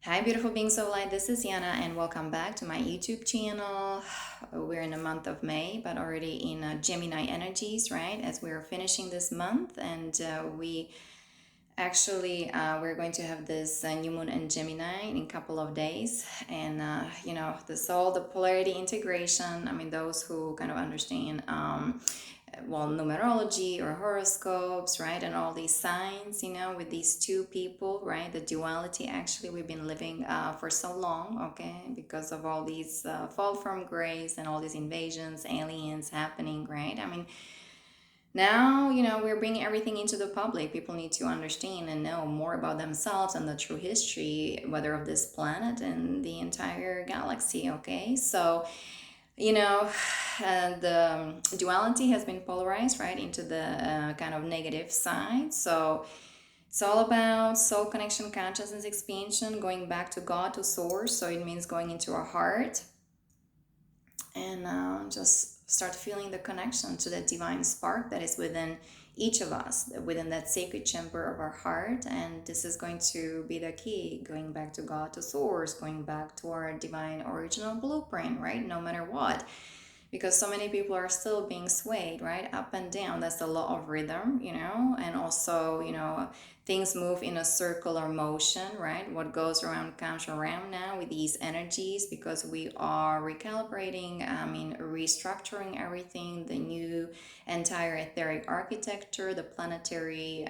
Hi, beautiful beings of light. This is Yana, and welcome back to my YouTube channel. We're in the month of May, but already in Gemini energies, right? As we're finishing this month, and we're going to have this new moon in Gemini in a couple of days, and this all the polarity integration. I mean, those who kind of understand. Numerology or horoscopes, right? And all these signs, with these two people, right? The duality actually we've been living for so long, okay? Because of all these fall from grace and all these invasions, aliens happening, right? I mean, now, we're bringing everything into the public. People need to understand and know more about themselves and the true history, whether of this planet and the entire galaxy, okay? So, you know the duality has been polarized right into the kind of negative side. So it's all about soul connection, consciousness expansion, going back to God, to source. So it means going into our heart and just start feeling the connection to that divine spark that is within each of us, within that sacred chamber of our heart. And this is going to be the key, going back to God, to source, going back to our divine original blueprint, right? No matter what, because so many people are still being swayed, right, up and down. That's the law of rhythm, and also, things move in a circular motion, right? What goes around comes around now with these energies, because we are recalibrating, restructuring everything, the new entire etheric architecture, the planetary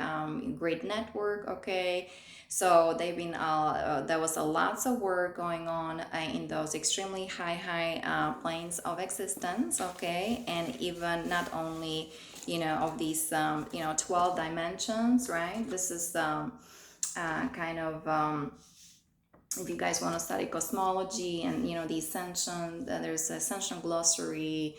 grid network, okay? So they've been there was a lots of work going on in those extremely high planes of existence, okay, and even not only of these 12 dimensions, right? This is kind of if you guys want to study cosmology and the ascension, there's ascension glossary,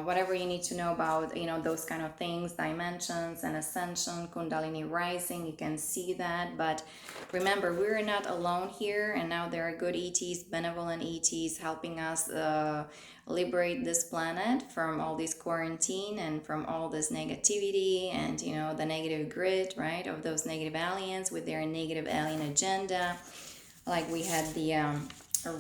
whatever you need to know about those kind of things, dimensions and ascension, kundalini rising, you can see that. But remember, we're not alone here, and now there are good ETs, benevolent ETs, helping us liberate this planet from all this quarantine and from all this negativity and the negative grid, right, of those negative aliens with their negative alien agenda. Like we had the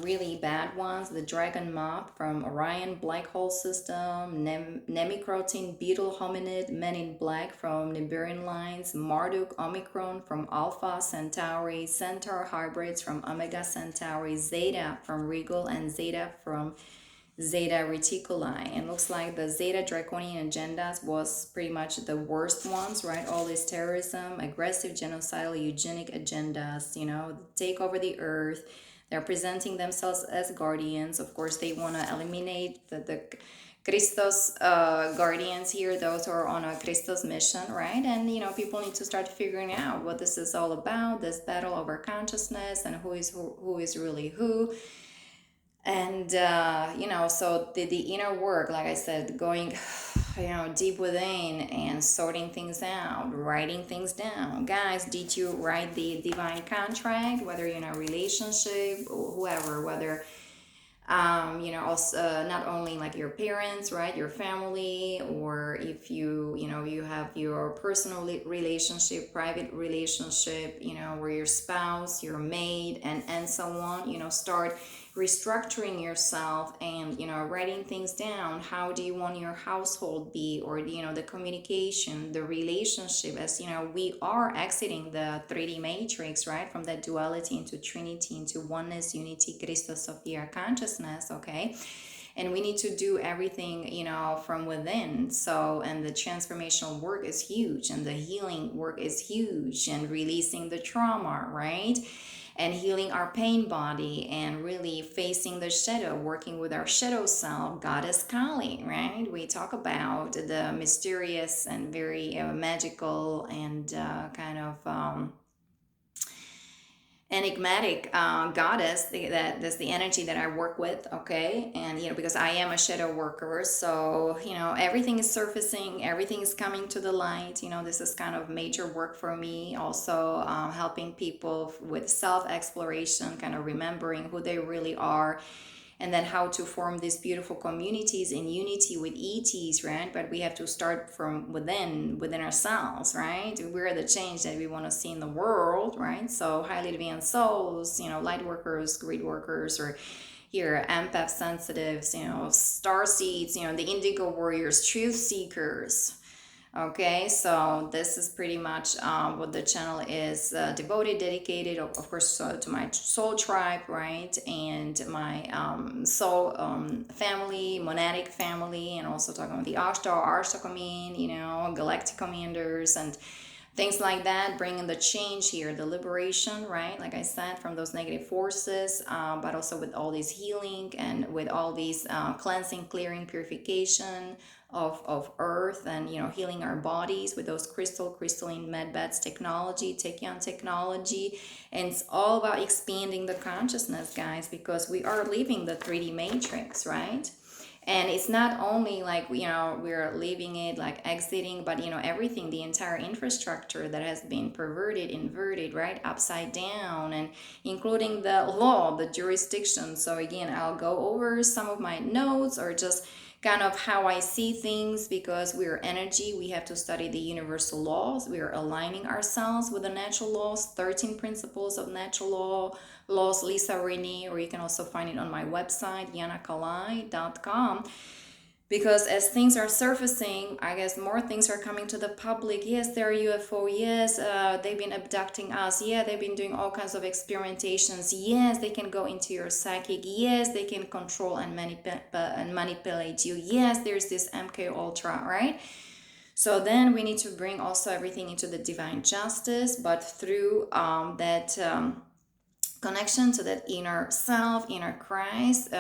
really bad ones, the dragon moth from Orion black hole system, Nemicrotin beetle hominid, men in black from Nibirian lines, Marduk Omicron from Alpha Centauri, Centaur hybrids from Omega Centauri, Zeta from Regal, and Zeta from Zeta Reticuli. And looks like the Zeta Draconian agendas was pretty much the worst ones, right? All this terrorism, aggressive, genocidal, eugenic agendas, take over the earth. They're presenting themselves as guardians. Of course, they want to eliminate the Christos guardians here, those who are on a Christos mission, right? And people need to start figuring out what this is all about, this battle over consciousness, and who is really who. And so the inner work, like I said, going deep within and sorting things out, writing things down. Guys, did you write the divine contract, whether you're in a relationship or whoever, whether also not only like your parents, right, your family, or if you have your personal relationship, private relationship, where your spouse, your maid, and so on, start restructuring yourself and writing things down. How do you want your household be, or the communication, the relationship, as we are exiting the 3D matrix, right, from that duality into trinity, into oneness, unity, Christos, Sophia consciousness, okay? And we need to do everything from within. So, and the transformational work is huge, and the healing work is huge, and releasing the trauma, right, and healing our pain body, and really facing the shadow, working with our shadow self, goddess Kali, right? We talk about the mysterious and very magical and kind of enigmatic goddess. That's the energy that I work with, okay? And because I am a shadow worker, so everything is surfacing, everything is coming to the light. This is kind of major work for me. Also helping people with self exploration, kind of remembering who they really are, and then how to form these beautiful communities in unity with ETs, right? But we have to start from within ourselves, right? We're the change that we want to see in the world, right? So highly advanced souls, light workers, grid workers, or here empath sensitives, star seeds, the indigo warriors, truth seekers. Okay, so this is pretty much what the channel is devoted, dedicated, of course, to my soul tribe, right? And my soul family, monadic family, and also talking about the Ashtar command, galactic commanders, and things like that, bringing the change here, the liberation, right? Like I said, from those negative forces, but also with all this healing and with all these cleansing, clearing, purification of earth, and healing our bodies with those crystalline medbeds technology, Tekion technology. And it's all about expanding the consciousness, guys, because we are leaving the 3D matrix, right? And it's not only like we're leaving it, like exiting, but everything, the entire infrastructure that has been perverted, inverted, right, upside down, and including the law, the jurisdiction. So again, I'll go over some of my notes, or just kind of how I see things, because we're energy. We have to study the universal laws. We are aligning ourselves with the natural laws, 13 principles of natural laws, Lisa Renee, or you can also find it on my website, yanakalai.com. Because as things are surfacing, I guess more things are coming to the public. Yes, they're UFO. Yes, they've been abducting us. Yeah, they've been doing all kinds of experimentations. Yes, they can go into your psychic. Yes, they can control and manipulate you. Yes, there's this MK Ultra, right? So then we need to bring also everything into the divine justice, but through that connection to that inner self, inner Christ,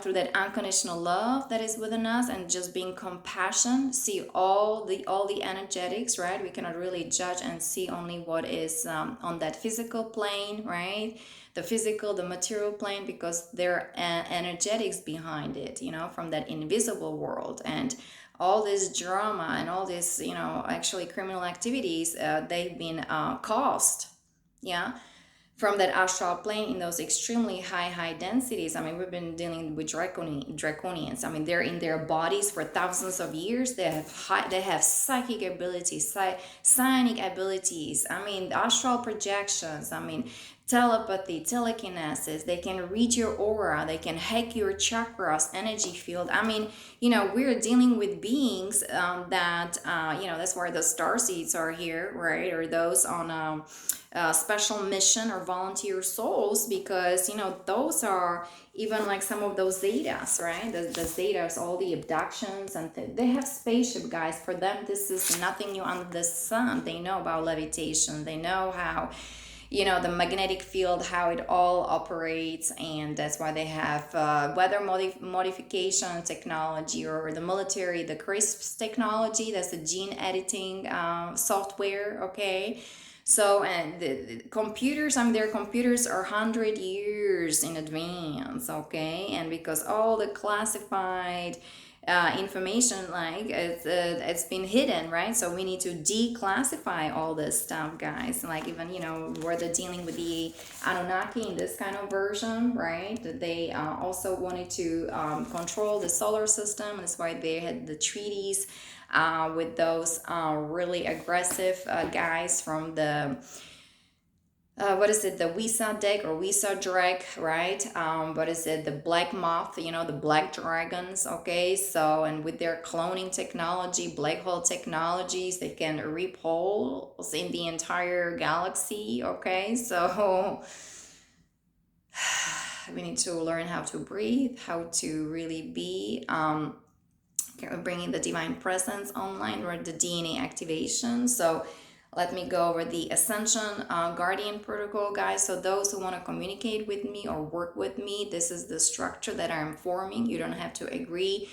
through that unconditional love that is within us, and just being compassion, see all the energetics, right? We cannot really judge and see only what is on that physical plane, right? The physical, the material plane, because there are energetics behind it, from that invisible world. And all this drama and all this, actually criminal activities, they've been caused, yeah, from that astral plane in those extremely high densities. I mean, we've been dealing with draconians. I mean, they're in their bodies for thousands of years. They have psychic abilities, psionic abilities. I mean, astral projections. I mean, telepathy, telekinesis. They can read your aura. They can hack your chakras, energy field. I mean, we're dealing with beings that that's why the star seeds are here, right? Or those on special mission or volunteer souls, because those are even like some of those zetas, right? The zetas, all the abductions, and they have spaceship, guys. For them, this is nothing new under the sun. They know about levitation. They know how the magnetic field, how it all operates, and that's why they have weather modification technology, or the military, the CRISPS technology. That's the gene editing software, okay? So, and the computers, their computers are 100 years in advance, okay? And because all the classified information, like it's been hidden, right? So we need to declassify all this stuff, guys. Like even where they're dealing with the Anunnaki in this kind of version, right? They also wanted to control the solar system. That's why they had the treaties with those really aggressive guys from the what is it, the Wisa deck or Wisa Drag, right? What is it, the Black Moth, the Black Dragons, okay? So, and with their cloning technology, black hole technologies, they can reap holes in the entire galaxy, okay? So, we need to learn how to breathe, how to really be bringing the divine presence online, or the DNA activation. So let me go over the Ascension Guardian Protocol, guys. So those who want to communicate with me or work with me, this is the structure that I'm forming. You don't have to agree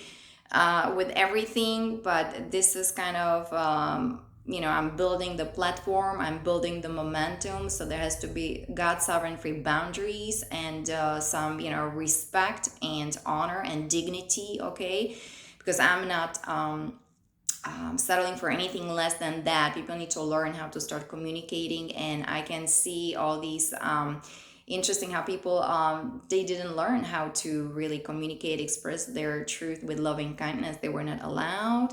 with everything, but this is kind of I'm building the platform, I'm building the momentum. So there has to be God sovereign free boundaries, and some respect and honor and dignity, okay? Because I'm not settling for anything less than that. People need to learn how to start communicating, and I can see all these interesting how people they didn't learn how to really communicate, express their truth with loving kindness. They were not allowed,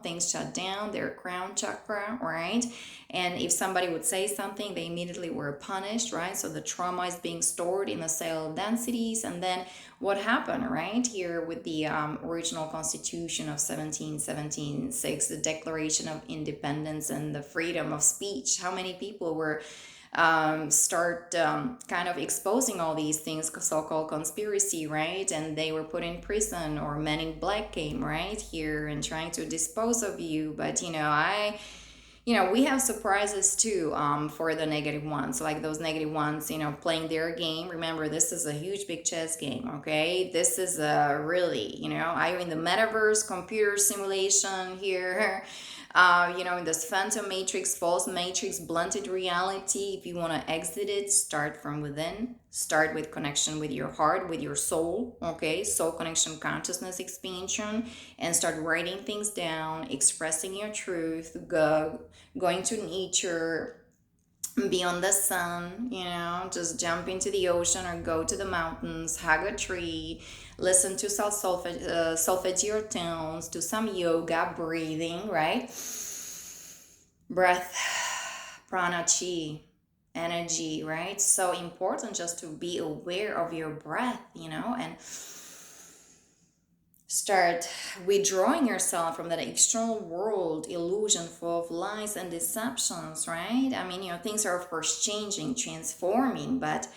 things shut down their crown chakra, right? And if somebody would say something, they immediately were punished, right? So the trauma is being stored in the cell densities. And then what happened, right, here with the original constitution of 1776, the declaration of independence and the freedom of speech, how many people were start kind of exposing all these things, so-called conspiracy, right? And they were put in prison, or men in black came right here and trying to dispose of you. But we have surprises too, for the negative ones, like those negative ones, playing their game. Remember, this is a huge big chess game, okay? This is a really, I'm in the metaverse computer simulation here. In this phantom matrix, false matrix, blunted reality. If you want to exit it, start from within. Start with connection with your heart, with your soul, okay? Soul connection, consciousness expansion, and start writing things down, expressing your truth, going to nature, beyond the sun, just jump into the ocean or go to the mountains, hug a tree, listen to solfeggio tones, do some yoga, breathing, right? Breath, prana, chi, energy, right? So important just to be aware of your breath, and start withdrawing yourself from that external world illusion full of lies and deceptions, right? I mean, things are of course changing, transforming, but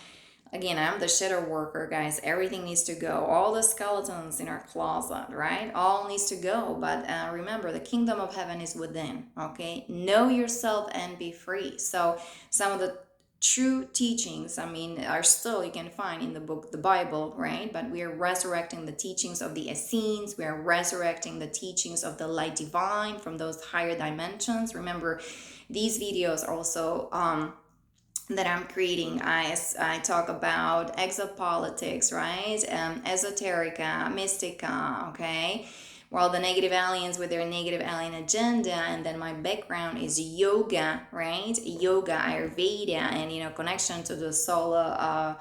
again, I'm the shadow worker, guys. Everything needs to go. All the skeletons in our closet, right? All needs to go. But remember, the kingdom of heaven is within, okay? Know yourself and be free. So some of the true teachings, are still, you can find in the book, the Bible, right? But we are resurrecting the teachings of the Essenes. We are resurrecting the teachings of the light divine from those higher dimensions. Remember, these videos also that I'm creating, I talk about exopolitics, right? Esoterica, mystica, okay? Well, the negative aliens with their negative alien agenda, and then my background is yoga, right? Yoga, Ayurveda, and connection to the solar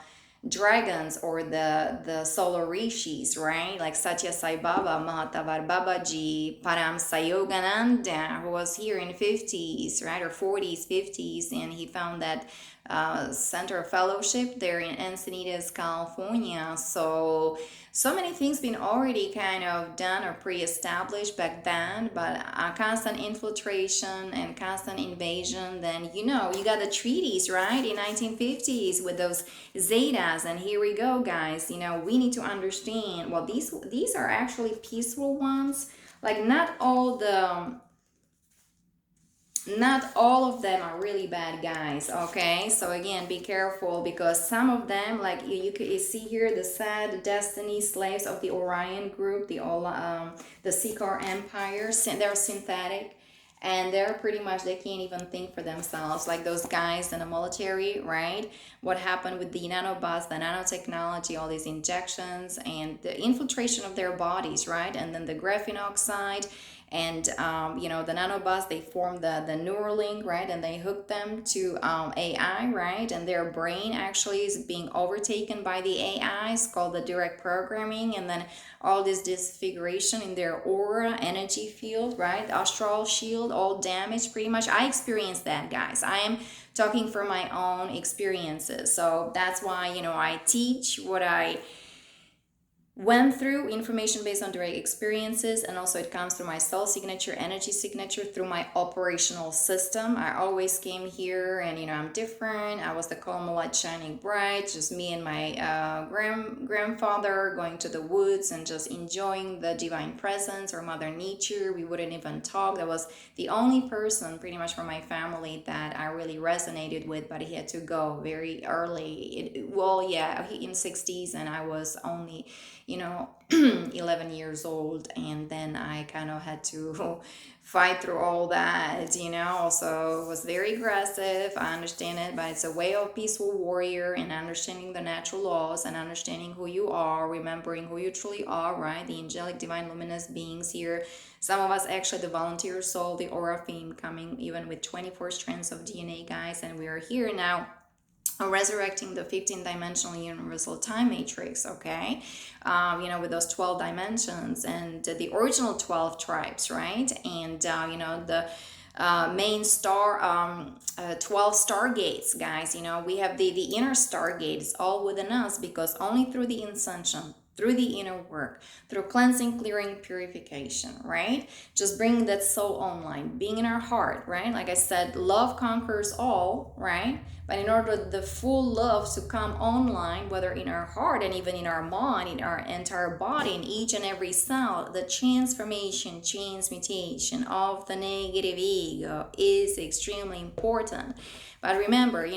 dragons, or the solar rishis, right? Like Satya Sai Baba, Mahatavar Babaji, Param Sayogananda, who was here in 50s, right? Or 40s, 50s, and he found that center of fellowship there in Encinitas, California. So many things been already kind of done or pre-established back then, but constant infiltration and constant invasion. Then you got the treaties, right, in 1950s with those Zetas, and here we go, guys. We need to understand. Well, these are actually peaceful ones. Like not all of them are really bad guys, okay? So again, be careful, because some of them, like you see here, the sad destiny slaves of the Orion group, the Sikar empire, they're synthetic, and they're pretty much, they can't even think for themselves, like those guys in the military, right? What happened with the nanobots, the nanotechnology, all these injections and the infiltration of their bodies, right? And then the graphene oxide, and the nanobots, they formed the Neuralink, right? And they hooked them to AI, right? And their brain actually is being overtaken by the AI. It's called the direct programming. And then all this disfiguration in their aura, energy field, right? Astral shield, all damaged pretty much. I experienced that, guys. I am talking from my own experiences. So that's why, I teach what I went through, information based on direct experiences, and also it comes through my soul signature, energy signature, through my operational system. I always came here, and I'm different. I was the calm light shining bright, just me and my grandfather going to the woods and just enjoying the divine presence or mother nature. We wouldn't even talk. That was the only person pretty much from my family that I really resonated with, but he had to go very early. He in 60s, and I was only 11 years old, and then I kind of had to fight through all that, so it was very aggressive. I understand it, but it's a way of peaceful warrior, and understanding the natural laws, and understanding who you are, remembering who you truly are, right? The angelic divine luminous beings here, some of us actually the volunteer soul, the aura theme, coming even with 24 strands of DNA, guys, and we are here now resurrecting the 15-dimensional universal time matrix, okay, with those 12 dimensions and the original 12 tribes, right? And the main star, 12 stargates, guys. We have the inner stargates all within us, because only through the Ascension, through the inner work, through cleansing, clearing, purification, right? Just bringing that soul online, being in our heart, right? Like I said, love conquers all, right? But in order the full love to come online, whether in our heart and even in our mind, in our entire body, in each and every cell, the transmutation of the negative ego is extremely important. But remember,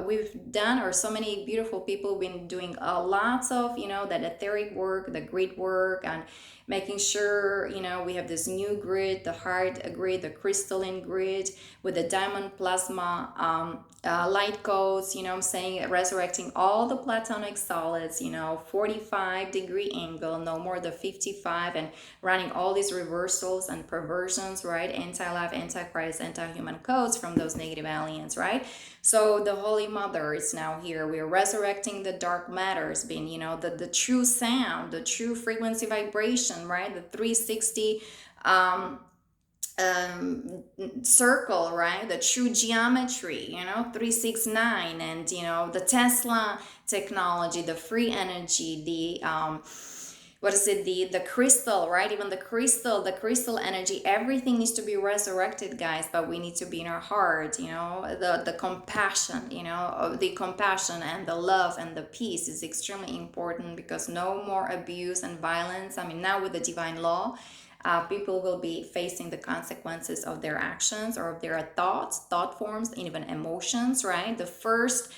we've done, or so many beautiful people been doing lots of, that etheric work, the grid work, and making sure, we have this new grid, the heart grid, the crystalline grid with the diamond plasma light codes, I'm saying, resurrecting all the platonic solids, 45-degree angle, no more the 55, and running all these reversals and perversions, right? Anti-life, anti-Christ, anti-human codes from those negative aliens, right? So the Holy Mother is now here. We're resurrecting the dark matters, being, the true sound, the true frequency vibration, right? The 360 circle, right? The true geometry, 369, and the Tesla technology, the free energy, the the crystal, right? Even the crystal energy, everything needs to be resurrected, guys. But we need to be in our heart, the compassion, the compassion and the love and the peace is extremely important, because no more abuse and violence. I mean, now with the divine law, people will be facing the consequences of their actions or of their thought forms, and even emotions, right? The first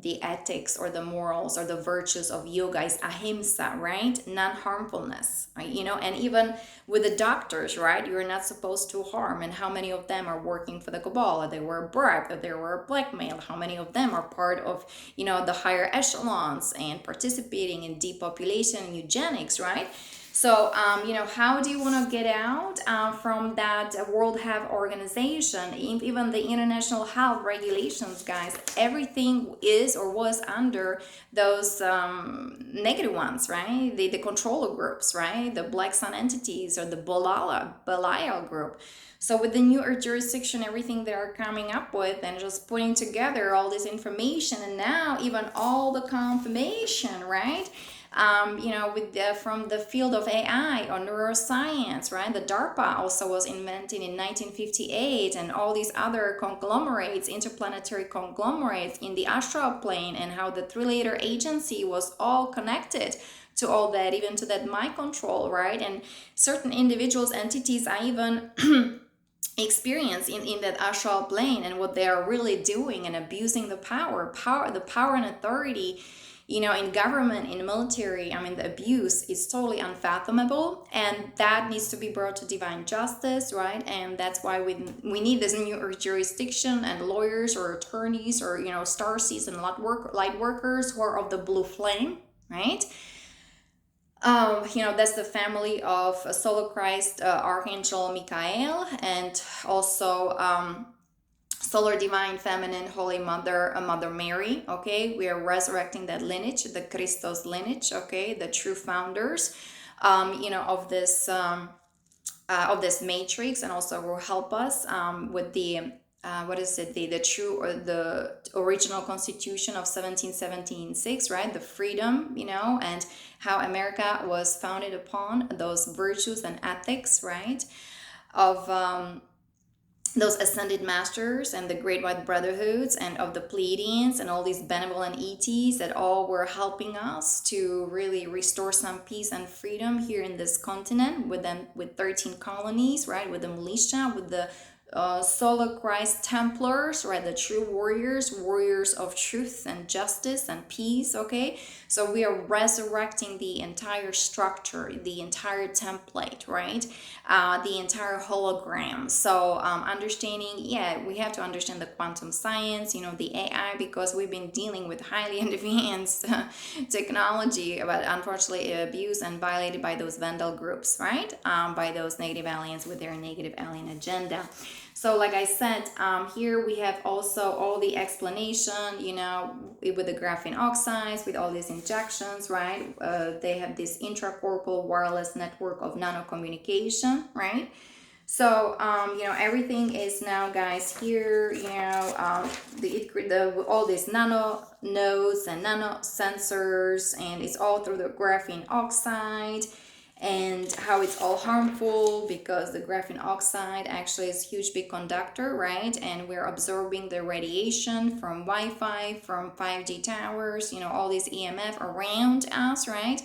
the ethics or the morals or the virtues of yoga is ahimsa, right? Non-harmfulness, right? And even with the doctors, right? You're not supposed to harm. And how many of them are working for the cabal? They were bribed, they were blackmailed. How many of them are part of the higher echelons and participating in depopulation and eugenics, right? So, how do you want to get out from that World Health Organization, even the international health regulations, guys? Everything is or was under those negative ones, right? The controller groups, right? The Black Sun entities, or the Belial group. So with the new Earth jurisdiction, everything they're coming up with, and just putting together all this information, and now even all the confirmation, right? From the field of AI or neuroscience, right? The DARPA also was invented in 1958, and all these other conglomerates, interplanetary conglomerates in the astral plane, and how the three-letter agency was all connected to all that, even to that mind control, right? And certain individuals, entities, I even experience in that astral plane, and what they are really doing and abusing the power and authority, in government, in military. I mean, the abuse is totally unfathomable, and that needs to be brought to divine justice, right? And that's why we need this new jurisdiction, and lawyers or attorneys, or starseeds and light workers who are of the blue flame, right? That's the family of Solar Christ, Archangel Michael, and also Solar Divine Feminine Holy Mother, Mother Mary. Okay, we are resurrecting that lineage, the Christos lineage. Okay, the true founders, of this matrix, and also will help us with the the true, or the original constitution of 1776, right? The freedom, and how America was founded upon those virtues and ethics, right? Of those ascended masters and the great white brotherhoods, and of the Pleiadians, and all these benevolent ETs that all were helping us to really restore some peace and freedom here in this continent, with 13 colonies, right? With the militia, with the Solar Christ Templars, right? The true warriors of truth and justice and peace. Okay, so we are resurrecting the entire structure, the entire template, right? The entire hologram. So understanding, we have to understand the quantum science, the AI, because we've been dealing with highly advanced technology, but unfortunately abused and violated by those vandal groups, right? By those native aliens with their negative alien agenda. So, like I said, here we have also all the explanation, with the graphene oxides, with all these injections, right? They have this intracorporeal wireless network of nanocommunication, right? So, everything is now, guys, here, all these nano nodes and nano sensors, and it's all through the graphene oxide, and how it's all harmful because the graphene oxide actually is a huge big conductor, right? And we're absorbing the radiation from Wi-Fi, from 5G towers, all these EMF around us, right?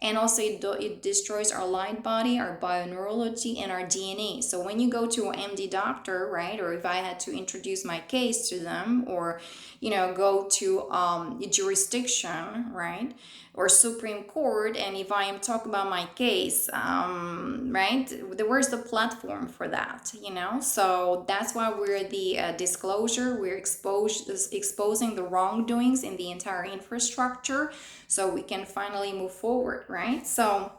And also it destroys our light body, our bioneurology, and our DNA. So when you go to an MD doctor, right, or if I had to introduce my case to them, or go to jurisdiction, right, or Supreme Court, and if I am talking about my case, right, where's the platform for that, So that's why we're the disclosure. We're exposing the wrongdoings in the entire infrastructure, so we can finally move forward, right? So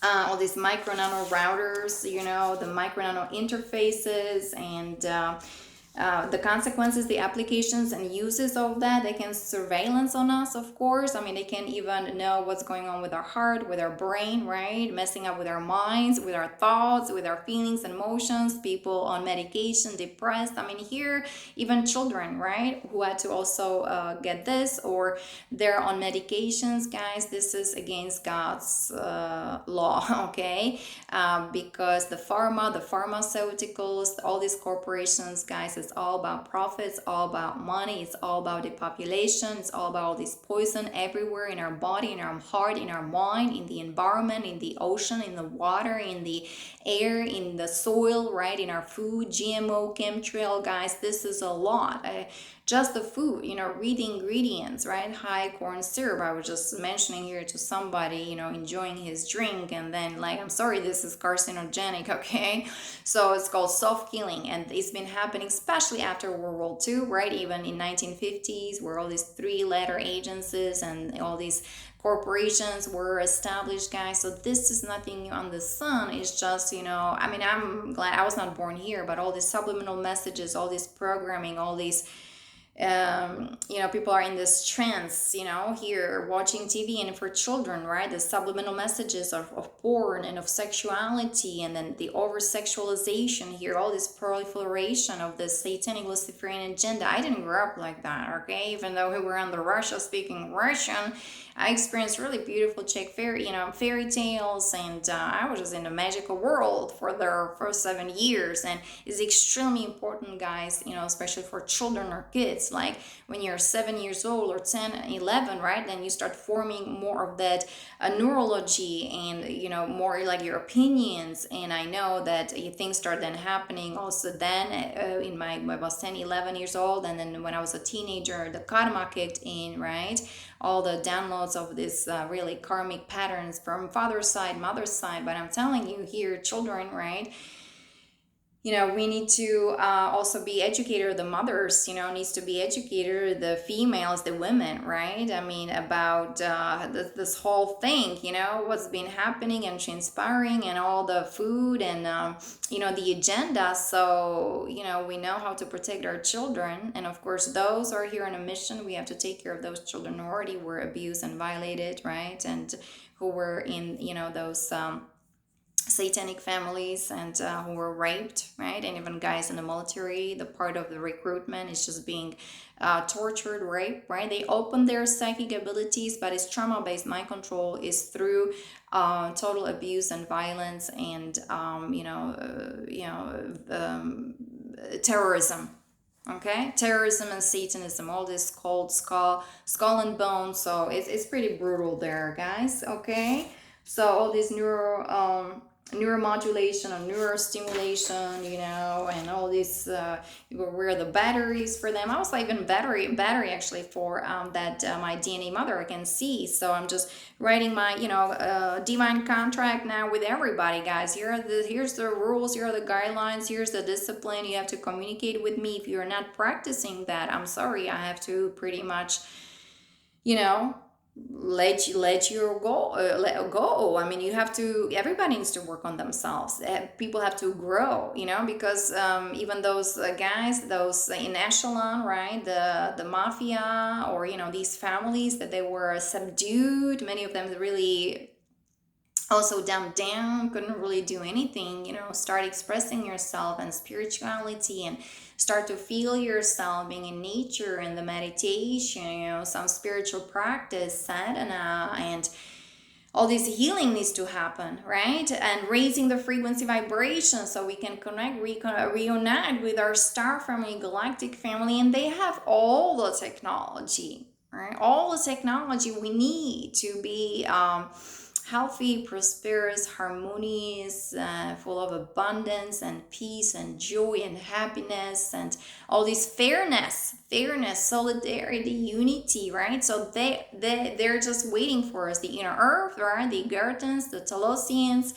all these micro nano routers, the micro nano interfaces, and the consequences, the applications and uses of that. They can surveillance on us, of course. I mean, they can even know what's going on with our heart, with our brain, right? Messing up with our minds, with our thoughts, with our feelings and emotions. People on medication, depressed. I mean, here, even children, right, who had to also get this, or they're on medications, guys. This is against God's law, okay? Because the pharmaceuticals, all these corporations, guys, it's all about profits, all about money, it's all about the population, it's all about all this poison everywhere in our body, in our heart, in our mind, in the environment, in the ocean, in the water, in the air, in the soil, right, in our food, GMO, chemtrail, guys. This is a lot. Just the food, read the ingredients, right? High corn syrup. I was just mentioning here to somebody, enjoying his drink, and then like, I'm sorry, this is carcinogenic, okay? So it's called self-killing, and it's been happening especially after World War II, right? Even in 1950s, where all these three-letter agencies and all these corporations were established, guys. So this is nothing new on the sun. It's just, I mean, I'm glad I was not born here, but all these subliminal messages, all this programming, all these people are in this trance, here watching TV, and for children, right, the subliminal messages of porn and of sexuality, and then the over sexualization here, all this proliferation of the satanic Luciferian agenda. I didn't grow up like that, okay? Even though we were in the Russia speaking Russian, I experienced really beautiful Czech fairy tales, and I was just in the magical world for the first 7 years. And it's extremely important, guys, especially for children or kids. Like when you're 7 years old or 10, 11, right? Then you start forming more of that neurology, and more like your opinions. And I know that things start then happening also then I was 10, 11 years old, and then when I was a teenager, the karma kicked in, right? All the downloads of this really karmic patterns from father's side, mother's side. But I'm telling you here, children, right? We need to also be educated. The mothers, needs to be educated. The females, the women, right? I mean, about this whole thing, what's been happening and transpiring, and all the food, and the agenda. So we know how to protect our children, and of course, those are here on a mission. We have to take care of those children who already were abused and violated, right? And who were in those satanic families, and who were raped, right? And even guys in the military, the part of the recruitment is just being tortured, raped, right? They open their psychic abilities, but it's trauma-based mind control is through total abuse and violence, and terrorism. Okay, terrorism and Satanism, all this called skull and bone. So it's pretty brutal there, guys. Okay, so all this neuromodulation and neurostimulation, and all these where the batteries for them. I was like, even battery actually for that my DNA mother I can see. So I'm just writing my divine contract now with everybody, guys. Here's the rules, here are the guidelines, here's the discipline. You have to communicate with me. If you're not practicing that, I'm sorry, I have to pretty much you know let you go, let go. I mean, you have to, everybody needs to work on themselves. People have to grow, you know, because even those guys, those in echelon, right, the mafia, or you know, these families that they were subdued, many of them really also dumbed down, couldn't really do anything, you know, start expressing yourself and spirituality, and start to feel yourself being in nature and the meditation, you know, some spiritual practice, sadhana, and all this healing needs to happen, right? And raising the frequency vibration so we can connect, reunite with our star family, galactic family, and they have all the technology, right? All the technology we need to be healthy, prosperous, harmonious, full of abundance and peace and joy and happiness, and all this fairness, solidarity, unity, right? So they're just waiting for us, the inner earth, right? The Gartans, the Telosians,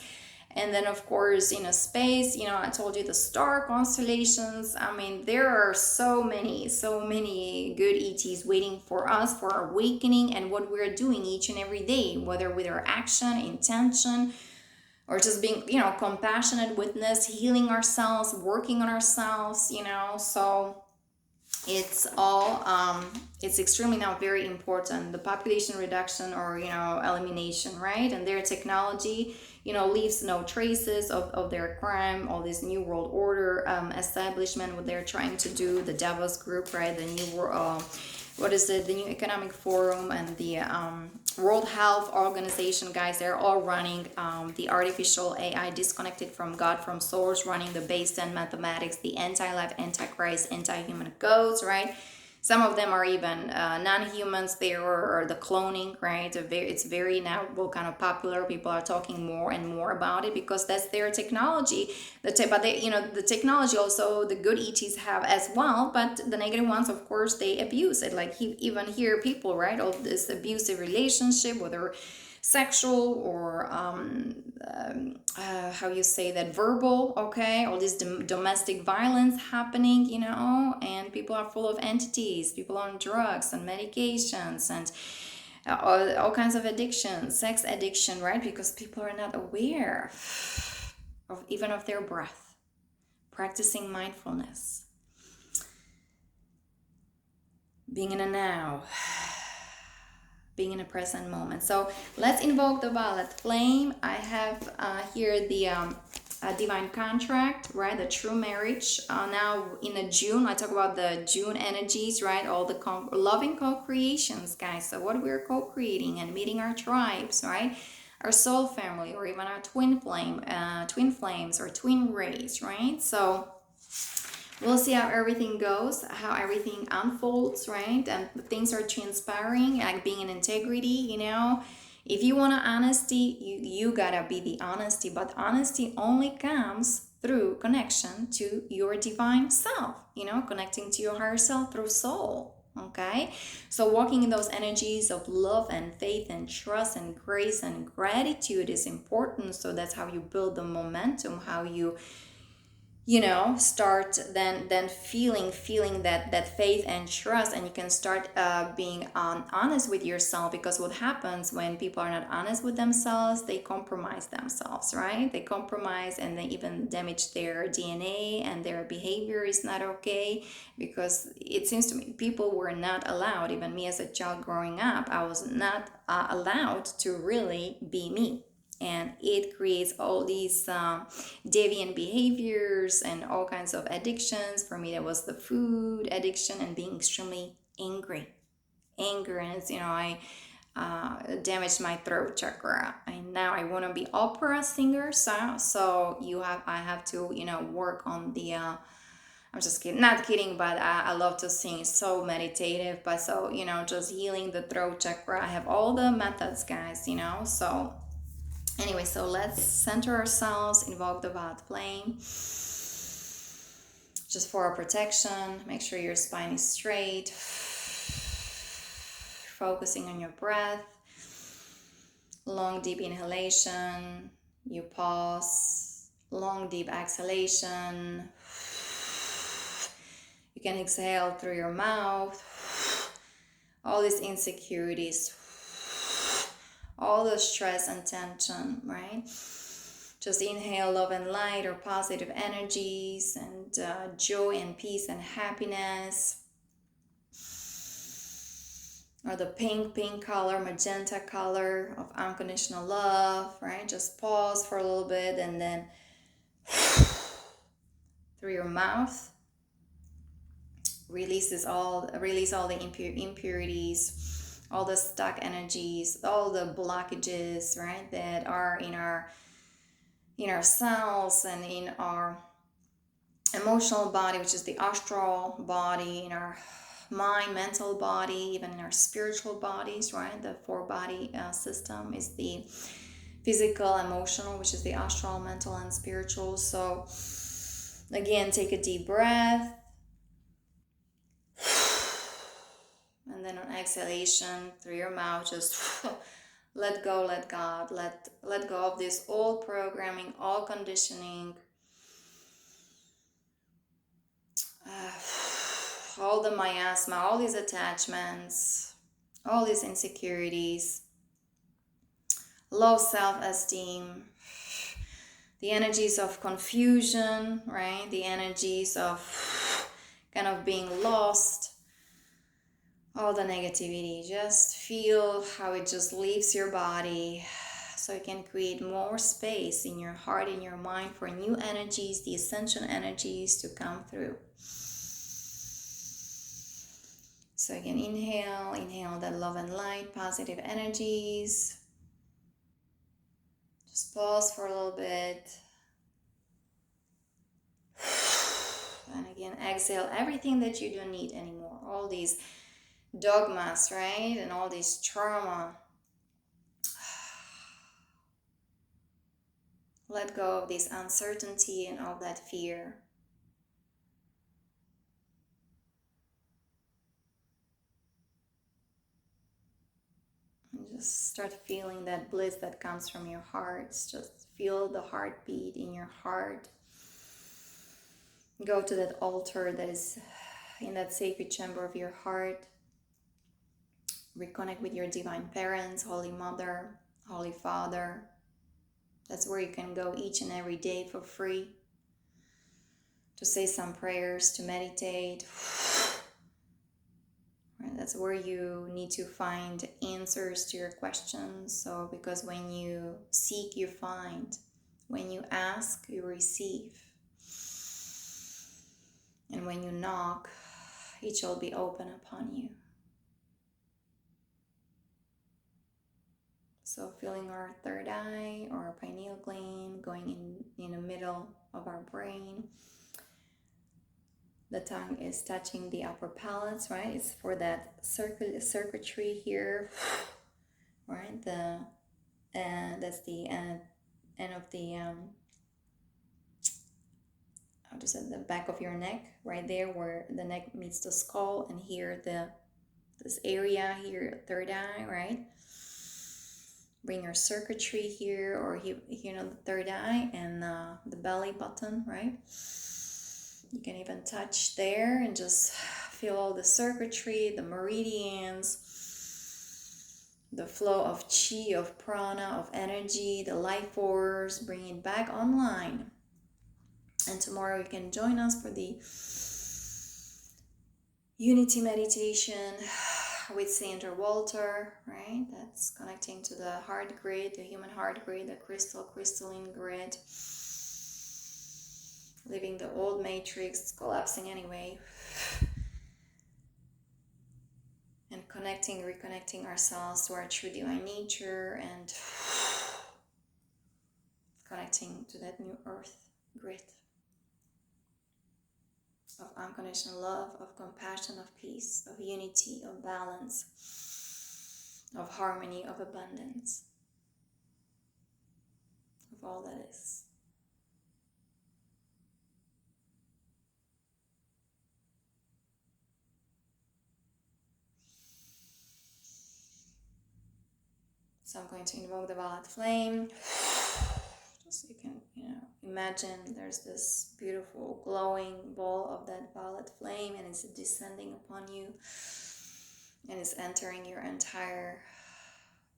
and then of course, you know, space, you know, I told you the star constellations. I mean, there are so many good ETs waiting for us, for our awakening, and what we're doing each and every day, whether with our action, intention, or just being, you know, compassionate witness, healing ourselves, working on ourselves, you know. So it's all it's extremely now very important, the population reduction, or you know, elimination, right? And their technology, you know, leaves no traces of their crime, all this new world order establishment, what they're trying to do, the Davos group, right? The new world, what is it, the new economic forum, and the World Health Organization, guys, they're all running the artificial AI, disconnected from God, from source, running the based on mathematics, the anti-life, anti-Christ, anti-human codes, right? Some of them are even non-humans there, or the cloning, right? It's very now well, kind of popular. People are talking more and more about it because that's their technology. But they, you know, the technology also the good ETs have as well, but the negative ones, of course, they abuse it. Like even here, people, right? All this abusive relationship, whether sexual or how you say that, verbal, okay, all this domestic violence happening, you know, and people are full of entities, people on drugs and medications, and all kinds of addictions, sex addiction, right? Because people are not aware of even of their breath, practicing mindfulness, being in a now, being in a present moment. So let's invoke the violet flame. I have here the divine contract, right? The true marriage. Now in the June, I talk about the June energies, right? All the loving co-creations, guys. So what we're co-creating and meeting our tribes, right? Our soul family, or even our twin flames, or twin rays, right? So we'll see how everything goes, how everything unfolds, right? And things are transpiring, like being in integrity, you know. If you want honesty, you gotta be the honesty, but honesty only comes through connection to your divine self, you know, connecting to your higher self through soul. Okay, so walking in those energies of love and faith and trust and grace and gratitude is important. So that's how you build the momentum, how you know, start then feeling that faith and trust, and you can start being honest with yourself. Because what happens when people are not honest with themselves, they compromise themselves, right? They compromise, and they even damage their DNA, and their behavior is not okay. Because it seems to me people were not allowed, even me as a child growing up, I was not allowed to really be me. And it creates all these deviant behaviors and all kinds of addictions. For me, that was the food addiction and being extremely angry. Anger, and it's, you know, I damaged my throat chakra, and now I want to be opera singer. So I have to, you know, work on the. I'm just kidding, not kidding, but I love to sing. It's so meditative, but so, you know, just healing the throat chakra. I have all the methods, guys, you know. So anyway, so let's center ourselves, invoke the violet flame. Just for our protection, make sure your spine is straight. Focusing on your breath. Long, deep inhalation. You pause. Long, deep exhalation. You can exhale through your mouth. All these insecurities all the stress and tension, right? Just inhale love and light or positive energies and joy and peace and happiness. Or the pink color, magenta color of unconditional love, right? Just pause for a little bit and then through your mouth release all the impurities, all the stuck energies, all the blockages, right, that are in our cells and in our emotional body, which is the astral body, in our mind, mental body, even in our spiritual bodies, right? The four body system is the physical, emotional, which is the astral, mental, and spiritual. So again, take a deep breath. And then on exhalation through your mouth, just let go, let God, let go of this old programming, all conditioning, all the miasma, all these attachments, all these insecurities, low self-esteem, the energies of confusion, right? The energies of kind of being lost, all the negativity. Just feel how it just leaves your body so you can create more space in your heart, in your mind for new energies, the ascension energies to come through. So again, inhale that love and light, positive energies. Just pause for a little bit. And again, exhale everything that you don't need anymore. All these dogmas, right? And all this trauma. Let go of this uncertainty and all that fear. And just start feeling that bliss that comes from your heart. Just feel the heartbeat in your heart. Go to that altar that is in that sacred chamber of your heart. Reconnect with your divine parents, Holy Mother, Holy Father. That's where you can go each and every day for free to say some prayers, to meditate. Right? That's where you need to find answers to your questions. So, because when you seek, you find. When you ask, you receive. And when you knock, it shall be open upon you. So feeling our third eye or our pineal gland going in the middle of our brain. The tongue is touching the upper palates, right? It's for that circuitry here, right? That's the end of the how to say, the back of your neck, right there where the neck meets the skull, and here this area here, third eye, right? Bring your circuitry here, or here, the third eye and the belly button, right? You can even touch there and just feel all the circuitry, the meridians, the flow of chi, of prana, of energy, the life force. Bring it back online. And tomorrow you can join us for the unity meditation with Saint Walter, right? That's connecting to the heart grid, the human heart grid, the crystalline grid. Leaving the old matrix, collapsing anyway. And reconnecting ourselves to our true divine nature and connecting to that new earth grid of unconditional love, of compassion, of peace, of unity, of balance, of harmony, of abundance, of all that is. So I'm going to invoke the violet flame. Just so you can, imagine there's this beautiful glowing ball of that violet flame, and it's descending upon you, and it's entering your entire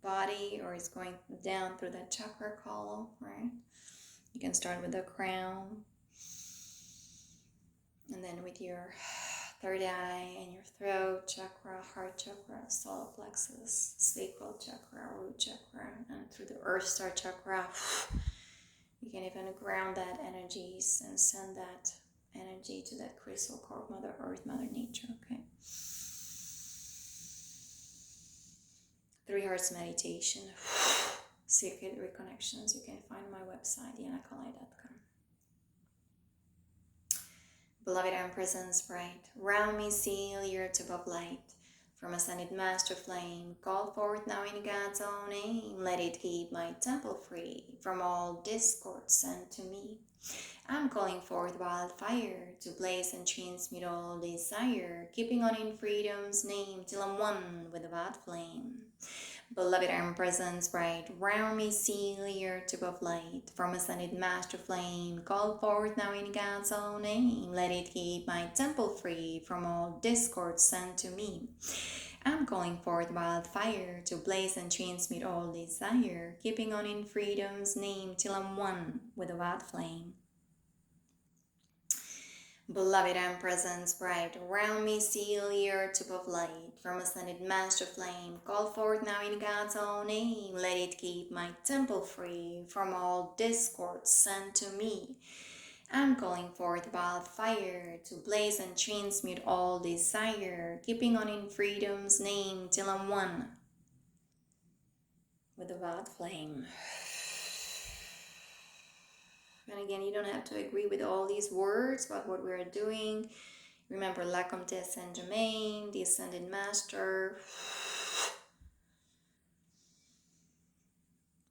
body, or it's going down through that chakra column, right? You can start with the crown, and then with your third eye and your throat chakra, heart chakra, solar plexus, sacral chakra, root chakra, and through the earth star chakra. You can even ground that energies and send that energy to that crystal core, Mother Earth, Mother Nature, okay? 3 Hearts Meditation, Sacred Reconnections. You can find my website, yanakalai.com. Beloved, I am presence bright. Round me seal your tube of light. From ascended master flame, call forth now in God's own name. Let it keep my temple free from all discord sent to me. I'm calling forth wildfire to blaze and transmute all desire, keeping on in freedom's name till I'm one with the wild flame. Beloved, I am presence bright, round me seal your tube of light. From ascended master flame, call forth now in God's own name. Let it keep my temple free from all discord sent to me. I'm calling forth wildfire to blaze and transmute all desire, keeping on in freedom's name till I'm one with the wild flame. Beloved, I am presence bright, round me seal your tube of light. From ascended master flame, call forth now in God's own name. Let it keep my temple free from all discord sent to me. I'm calling forth wildfire to blaze and transmute all desire, keeping on in freedom's name till I'm one with the wild flame. And again, you don't have to agree with all these words about what we're doing. Remember, La Comtesse Saint-Germain, the Ascended Master,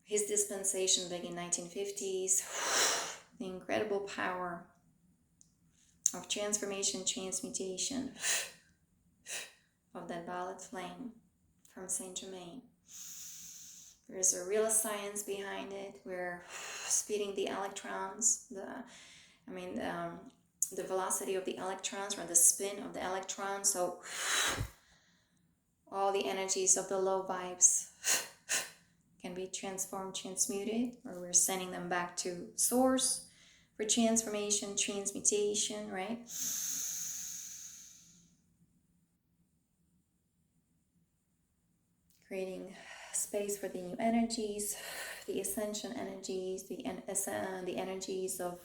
his dispensation back in 1950s, the incredible power of transformation, transmutation of that violet flame from Saint-Germain. There's a real science behind it. We're speeding the electrons, the velocity of the electrons, or the spin of the electrons. So all the energies of the low vibes can be transformed, transmuted, or we're sending them back to source for transformation, transmutation, right? Creating space for the new energies, the ascension energies, the energies of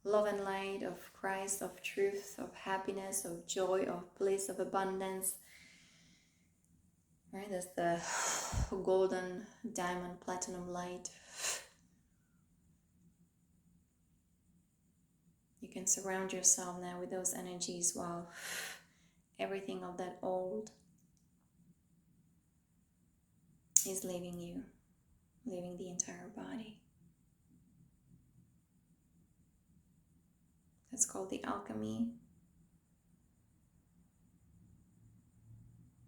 love and light, of Christ, of truth, of happiness, of joy, of bliss, of abundance. Right, that's the golden, diamond, platinum light. You can surround yourself now with those energies while everything of that old is leaving you, leaving the entire body. That's called the alchemy,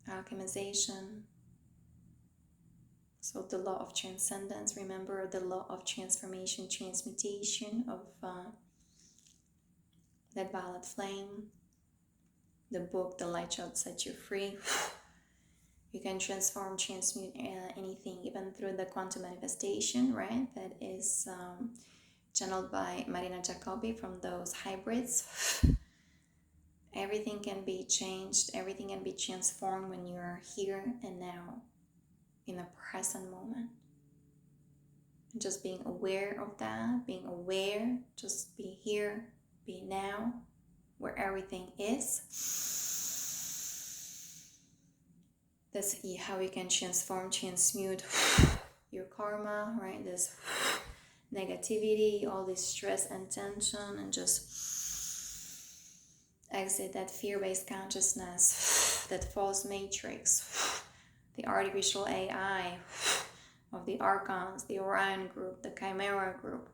alchemization. So the law of transcendence, remember the law of transformation, transmutation of that violet flame. The book, The Light Shall Set You Free. You can transform, transmute anything, even through the quantum manifestation, right? That is channeled by Marina Jacobi from those hybrids. Everything can be changed, everything can be transformed when you are here and now, in the present moment. And just being aware of that, being aware, just be here, be now, where everything is. That's how you can transform, transmute your karma, right? This negativity, all this stress and tension, and just exit that fear-based consciousness, that false matrix, the artificial AI of the Archons, the Orion group, the Chimera group,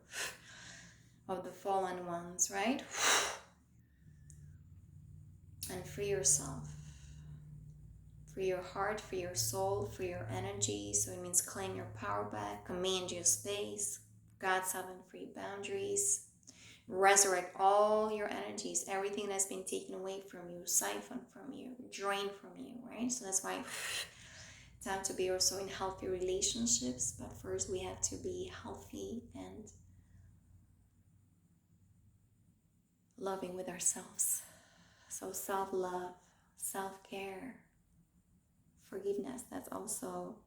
of the fallen ones, right? And free yourself. Free your heart, free your soul, free your energy. So it means claim your power back, command your space, God's seven free boundaries. Resurrect all your energies, everything that's been taken away from you, siphoned from you, drained from you, right? So that's why time to be also in healthy relationships, but first we have to be healthy and loving with ourselves. So self-love, self-care, forgiveness, that's also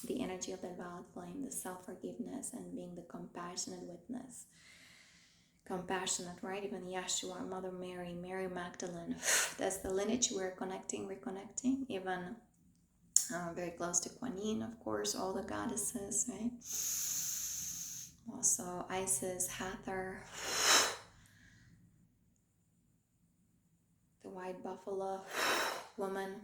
the energy of that violet flame, the self-forgiveness and being the compassionate witness. Compassionate, right? Even Yeshua, Mother Mary, Mary Magdalene, that's the lineage we're reconnecting, even very close to Kuan Yin, of course, all the goddesses, right? Also Isis, Hathor, the white buffalo woman,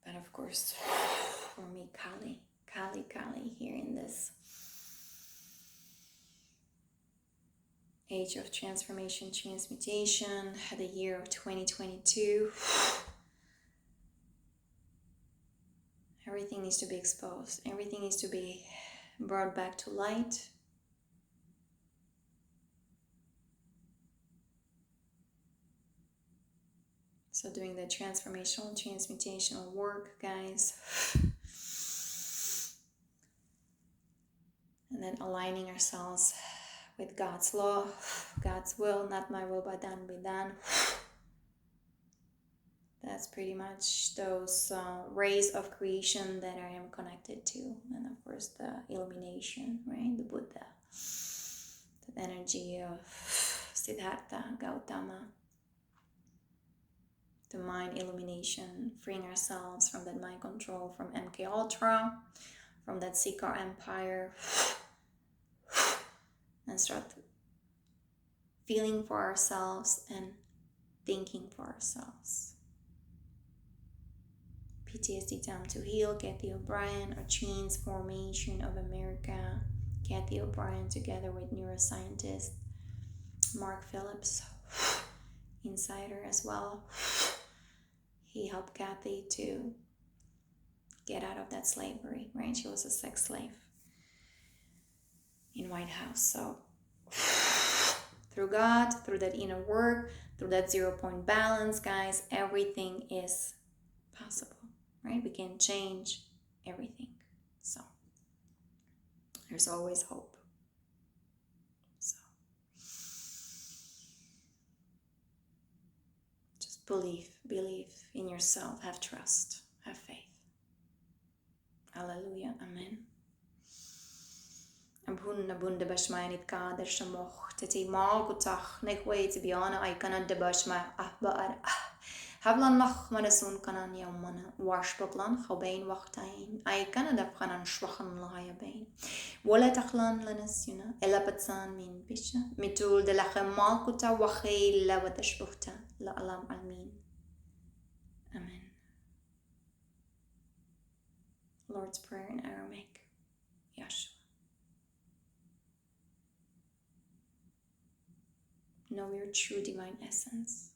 and of course for me Kali here in this age of transformation, transmutation, the year of 2022. Everything needs to be exposed. Everything needs to be brought back to light. So doing the transformational, transmutational work, guys. And then aligning ourselves with God's law, God's will, not my will, but done be done. That's pretty much those rays of creation that I am connected to. And of course the illumination, right? The Buddha. The energy of Siddhartha, Gautama. The mind illumination, freeing ourselves from that mind control, from MK Ultra, from that Seeker Empire. And start feeling for ourselves and thinking for ourselves. PTSD Time to Heal, Kathy O'Brien, A Transformation of America. Kathy O'Brien together with neuroscientist Mark Phillips, insider as well. He helped Kathy to get out of that slavery, right? She was a sex slave in White House. So through God, through that inner work, through that 0-point balance, guys, everything is possible. Right? We can change everything. So there's always hope. So just believe in yourself. Have trust. Have faith. Alleluia. Amen. Abhunna bunda bashmainit ka darshamoch tati malkutach nekwait biana aikana de bashma ahbar Hablan lach manasun kanan yawmana washboklan khabain waqtain ay kana dabkhanan shwakhan lahayabain wala takhlan lanasyuna elapatsan min bisha mitul de la khamalkuta wa khayla wa tashbuhta la alam almin. Amen. Lord's Prayer in Aramaic. Yeshua. Know your true divine essence.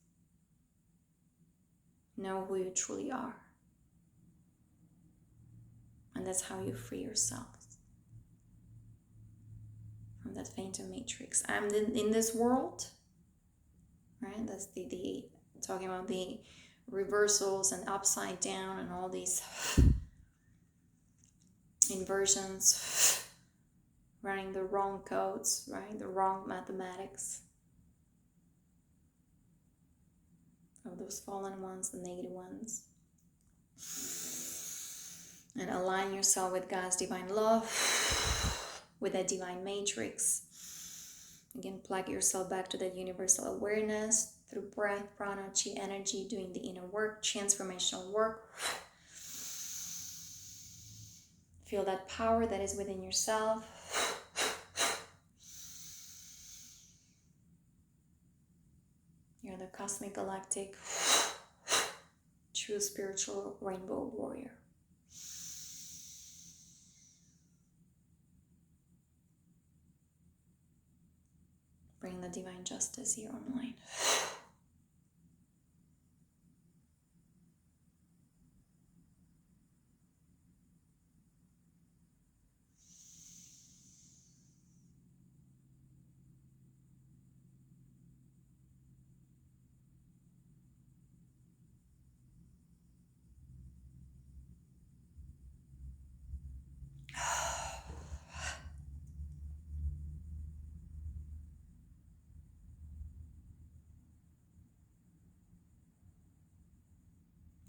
Know who you truly are. And that's how you free yourself from that phantom matrix. I'm in this world, right? That's the talking about the reversals and upside down and all these inversions, running the wrong codes, right? The wrong mathematics of those fallen ones, the negative ones. And align yourself with God's divine love, with that divine matrix. Again, plug yourself back to that universal awareness through breath, prana, chi energy, doing the inner work, transformational work. Feel that power that is within yourself. You're the cosmic galactic, true spiritual rainbow warrior. Bring the divine justice here online.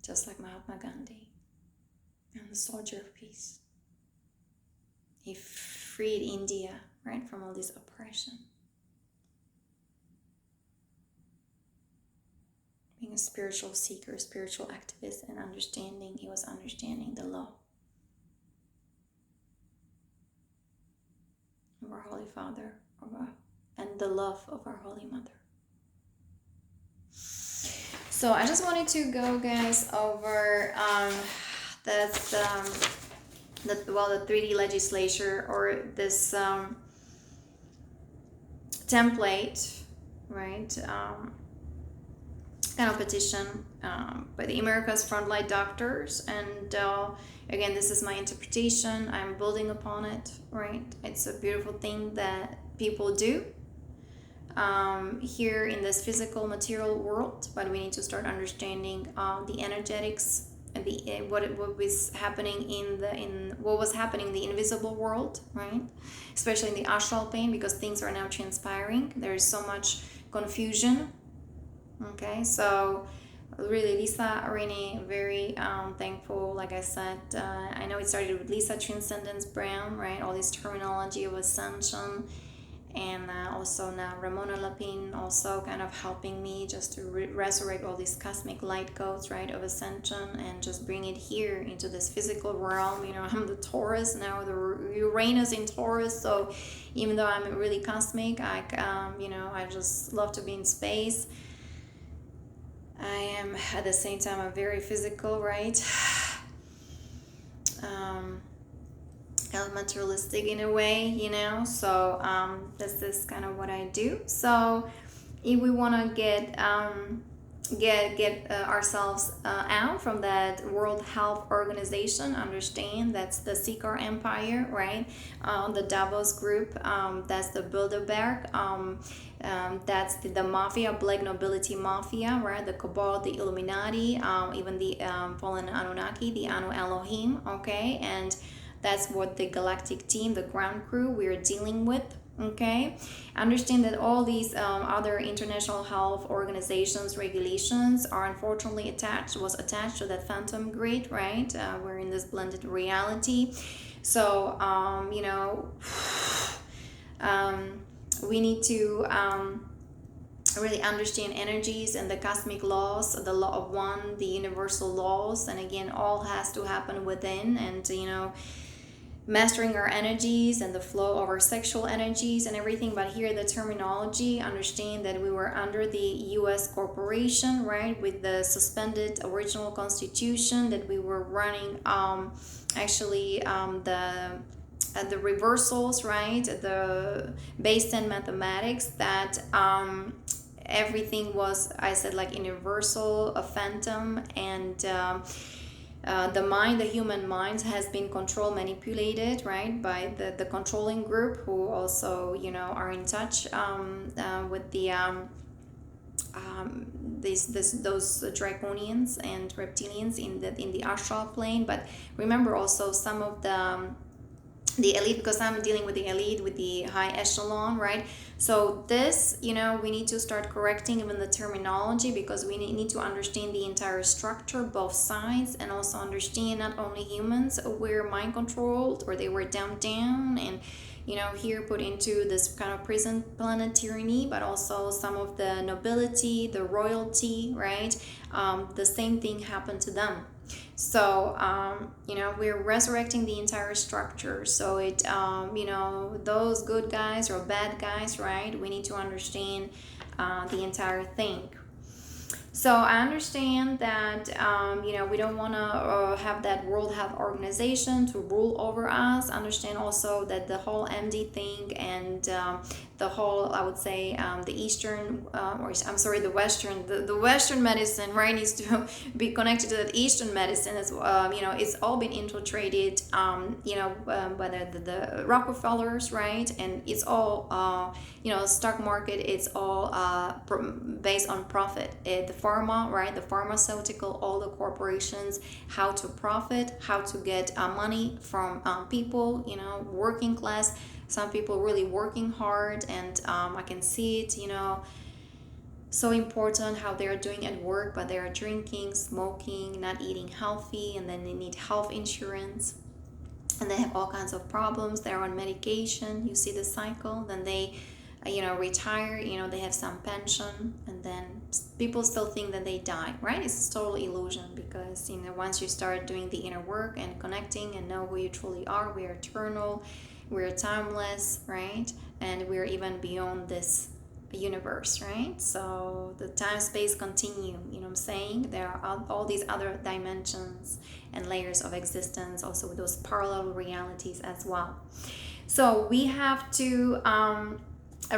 just like Mahatma Gandhi and the soldier of peace. He freed India, right, from all this oppression. Being a spiritual seeker, spiritual activist, and understanding, he was understanding the law of our Holy Father and the love of our Holy Mother. So I just wanted to go, guys, over the 3D legislature, or this template, right? Kind of petition by the America's Frontline Doctors, and again, this is my interpretation. I'm building upon it, right? It's a beautiful thing that people do here in this physical material world, but we need to start understanding the energetics and what was happening in the invisible world, right? Especially in the astral plane, because things are now transpiring. There is so much confusion. Okay, so really, Lisa Renee, very thankful. Like I said, I know it started with Lisa Transcendence Brown, right? All this terminology of Ascension, and also now Ramona Lapin also kind of helping me just to resurrect all these cosmic light codes, right, of Ascension, and just bring it here into this physical realm. You know, I'm the Taurus now, the Uranus in Taurus, so even though I'm really cosmic, I just love to be in space. I am at the same time a very physical, right? Materialistic in a way, you know. So this is kind of what I do. So if we want to get ourselves out from that World Health Organization, understand that's the Sikar Empire, right? The Davos group, that's the Bilderberg, that's the mafia, Black Nobility Mafia, right? The Cabal, the Illuminati, even the fallen Anunnaki, the Anu Elohim, okay? And that's what the Galactic team, the ground crew, we're dealing with. Okay, understand that all these other international health organizations regulations are unfortunately attached to that phantom grid, right? We're in this blended reality, so we need to really understand energies and the cosmic laws, the law of one, the universal laws, and again, all has to happen within, and mastering our energies and the flow of our sexual energies and everything. But here the terminology, understand that we were under the US corporation, right, with the suspended original constitution, that we were running the reversals, right, the based in mathematics, that everything was, I said, like universal, a phantom, and the human mind has been controlled, manipulated, right, by the controlling group, who also, are in touch with the those draconians and reptilians in the astral plane. But remember also some of the elite, because I'm dealing with the elite, with the high echelon, right? So this, we need to start correcting even the terminology, because we need to understand the entire structure, both sides, and also understand not only humans were mind controlled, or they were dumbed down and here put into this kind of prison planet tyranny, but also some of the nobility, the royalty, right? The same thing happened to them. So we're resurrecting the entire structure. So it those good guys or bad guys, right? We need to understand the entire thing. So I understand that we don't want to have that World Health Organization to rule over us. Understand also that the whole MD thing and the whole, I would say, the Eastern, the Western, the Western medicine, right, needs to be connected to that Eastern medicine as it's all been infiltrated, whether the Rockefellers, right, and it's all, stock market, it's all based on profit. The pharma, right, the pharmaceutical, all the corporations, how to profit, how to get money from people, working class. Some people really working hard, and I can see it, so important how they're doing at work, but they are drinking, smoking, not eating healthy, and then they need health insurance, and they have all kinds of problems. They're on medication. You see the cycle. Then they retire, they have some pension, and then people still think that they die, right? It's a total illusion, because once you start doing the inner work and connecting and know who you truly are, we are eternal, we're timeless, right? And we're even beyond this universe, right? So the time space continuum, you know what I'm saying? There are all these other dimensions and layers of existence, also with those parallel realities as well. So we have to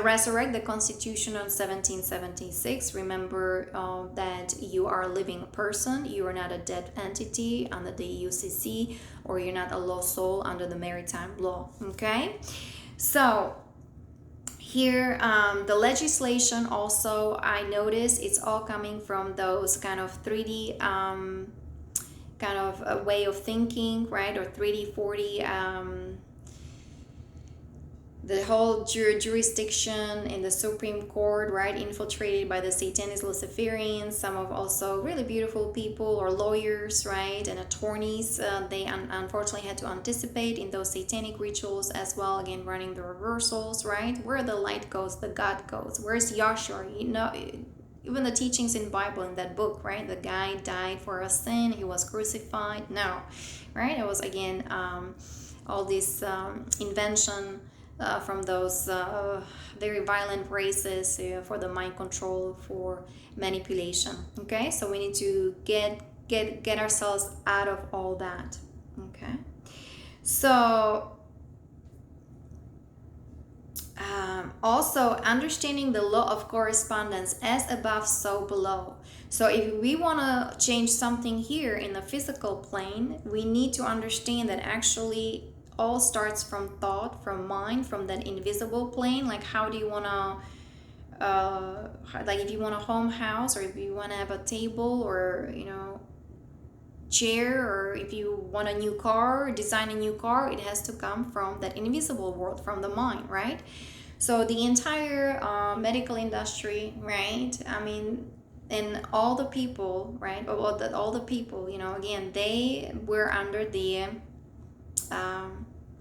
resurrect the Constitution on 1776. Remember that you are a living person. You are not a dead entity under the UCC, or you're not a lost soul under the maritime law. Okay, so here the legislation also, I notice it's all coming from those kind of 3D kind of a way of thinking, right? Or 3D 4D the whole jurisdiction in the Supreme Court, right, infiltrated by the Satanists, Luciferians, some of also really beautiful people or lawyers, right, and attorneys. They unfortunately had to anticipate in those satanic rituals as well, again, running the reversals, right? Where the light goes, the God goes. Where's Yahshua? Even the teachings in Bible, in that book, right? The guy died for a sin, he was crucified. No, right? It was, again, all this invention from those very violent races for the mind control, for manipulation. Okay, so we need to get ourselves out of all that. Okay, so also understanding the law of correspondence, as above so below. So if we want to change something here in the physical plane, we need to understand that actually all starts from thought, from mind, from that invisible plane. Like, how do you want to like, if you want a home house, or if you want to have a table, or chair, or if you want a new car, design a new car, it has to come from that invisible world, from the mind, right? So the entire medical industry, right, I mean, and all the people, right, all the people, again, they were under the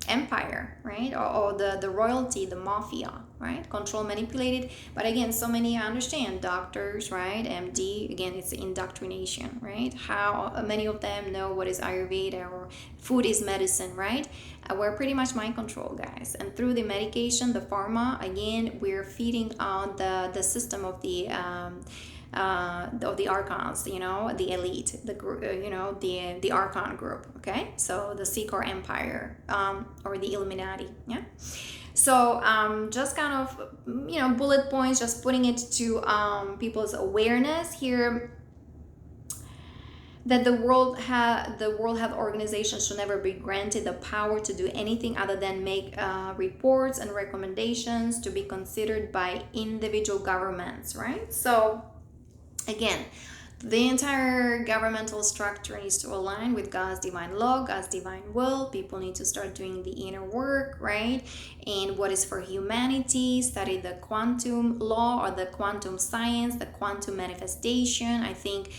empire, right, or the royalty, the mafia, right, control, manipulated. But again, so many understand, doctors, right, MD, again, it's indoctrination, right? How many of them know what is Ayurveda, or food is medicine, right? We're pretty much mind control, guys, and through the medication, the pharma, again, we're feeding on the system of the archons, the elite, the group, the archon group. Okay, so the Secor Empire, or the Illuminati. Yeah. So just kind of bullet points, just putting it to people's awareness here, that the World Health Organization should never be granted the power to do anything other than make reports and recommendations to be considered by individual governments, right? So again, the entire governmental structure needs to align with God's divine law, God's divine will. People need to start doing the inner work, right? And what is for humanity, study the quantum law, or the quantum science, the quantum manifestation. I think,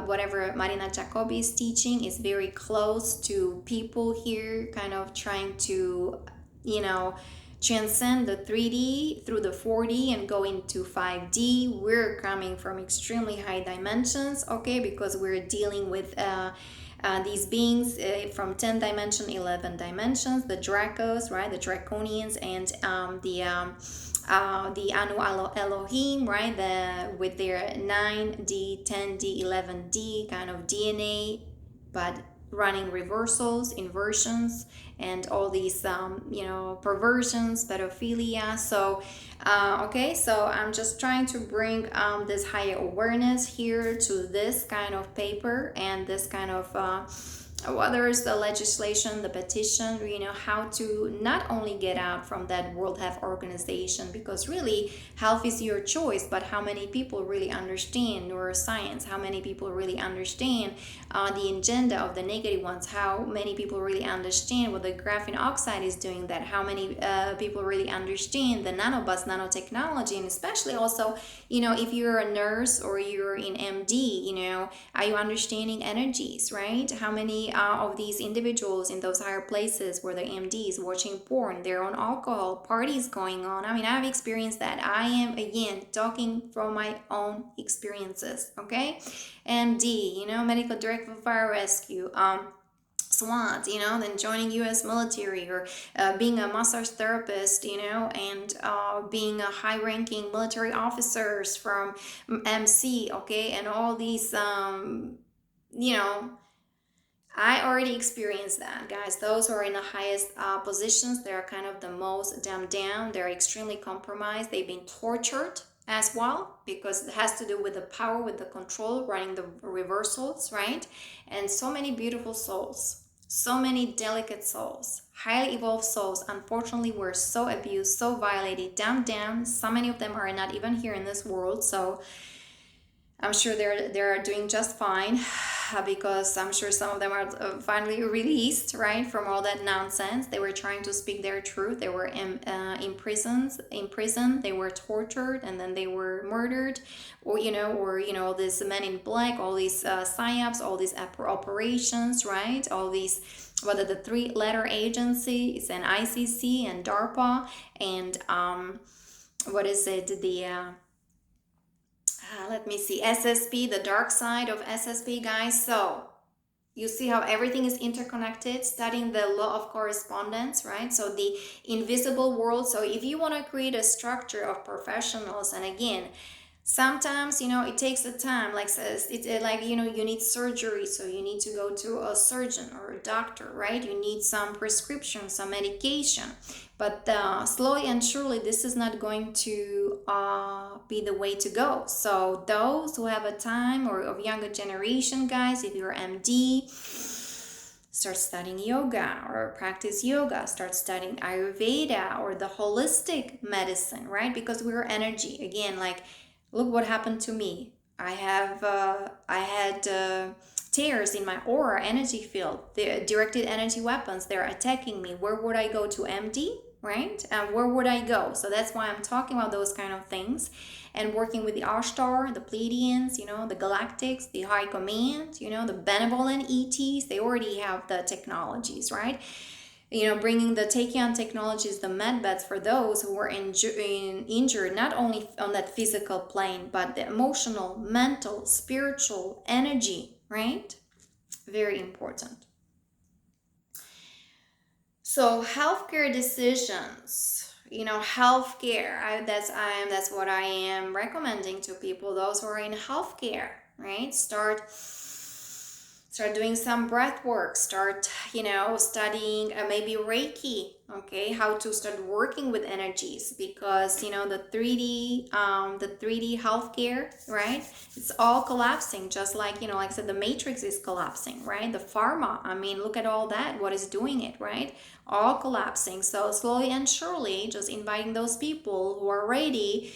whatever Marina Jacobi is teaching is very close to people here kind of trying to, transcend the 3D through the 4D and go into 5D. We're coming from extremely high dimensions, okay, because we're dealing with these beings from 10 dimension, 11 dimensions, the Dracos, right, the Draconians, and the Anu Elohim, right, with their 9D, 10D, 11D kind of DNA, but running reversals, inversions, and all these perversions, pedophilia. So okay, so I'm just trying to bring this higher awareness here to this kind of paper, and this kind of well, there is the legislation, the petition, how to not only get out from that World Health Organization, because really health is your choice, but how many people really understand neuroscience? How many people really understand the agenda of the negative ones? How many people really understand what the graphene oxide is doing? That how many people really understand the nanobus, nanotechnology, and especially also, if you're a nurse or you're in MD, are you understanding energies, right? How many of these individuals in those higher places where the MDs watching porn, their own alcohol, parties going on? I mean, I've experienced that. I am, again, talking from my own experiences, okay? MD, medical director of fire rescue, SWAT, then joining U.S. military, or being a massage therapist, and being a high-ranking military officers from MC, okay, and all these, you know, I already experienced that, guys. Those who are in the highest positions, they're kind of the most dumbed down. They're extremely compromised. They've been tortured as well, because it has to do with the power, with the control, running the reversals, right? And so many beautiful souls, so many delicate souls, highly evolved souls, unfortunately, were so abused, so violated, dumbed down. So many of them are not even here in this world. So I'm sure they're doing just fine, because I'm sure some of them are finally released, right, from all that nonsense. They were trying to speak their truth. They were in prison. They were tortured, and then they were murdered, or this men in black, all these psyops, all these operations, right, all these, whether the three-letter agencies and ICC and DARPA and what is it, the let me see, SSP, the dark side of SSP, guys. So you see how everything is interconnected, studying the law of correspondence, right? So the invisible world. So if you want to create a structure of professionals, and again, sometimes it takes the time, like says it, like you need surgery, so you need to go to a surgeon or a doctor, right? You need some prescription, some medication, but slowly and surely this is not going to be the way to go. So those who have a time, or of younger generation, guys, if you're MD, start studying yoga or practice yoga, start studying Ayurveda or the holistic medicine, right? Because we're energy. Again, like, look what happened to me. I had tears in my aura energy field. The directed energy weapons, they're attacking me. Where would I go? To MD, right? Where would I go? So that's why I'm talking about those kind of things, and working with the Ashtar, the Pleiadians, the Galactics, the High Command, the benevolent ETs. They already have the technologies, right? Bringing the Tachyon technologies, the medbeds for those who were injured, not only on that physical plane, but the emotional, mental, spiritual, energy, right? Very important. So healthcare decisions, healthcare. That's what I am recommending to people. Those who are in healthcare, right? Start doing some breath work. Start, studying maybe Reiki. Okay, how to start working with energies, because the 3D healthcare, right? It's all collapsing, just like like I said, the matrix is collapsing, right? The pharma, I mean, look at all that, what is doing it, right? All collapsing. So slowly and surely, just inviting those people who are ready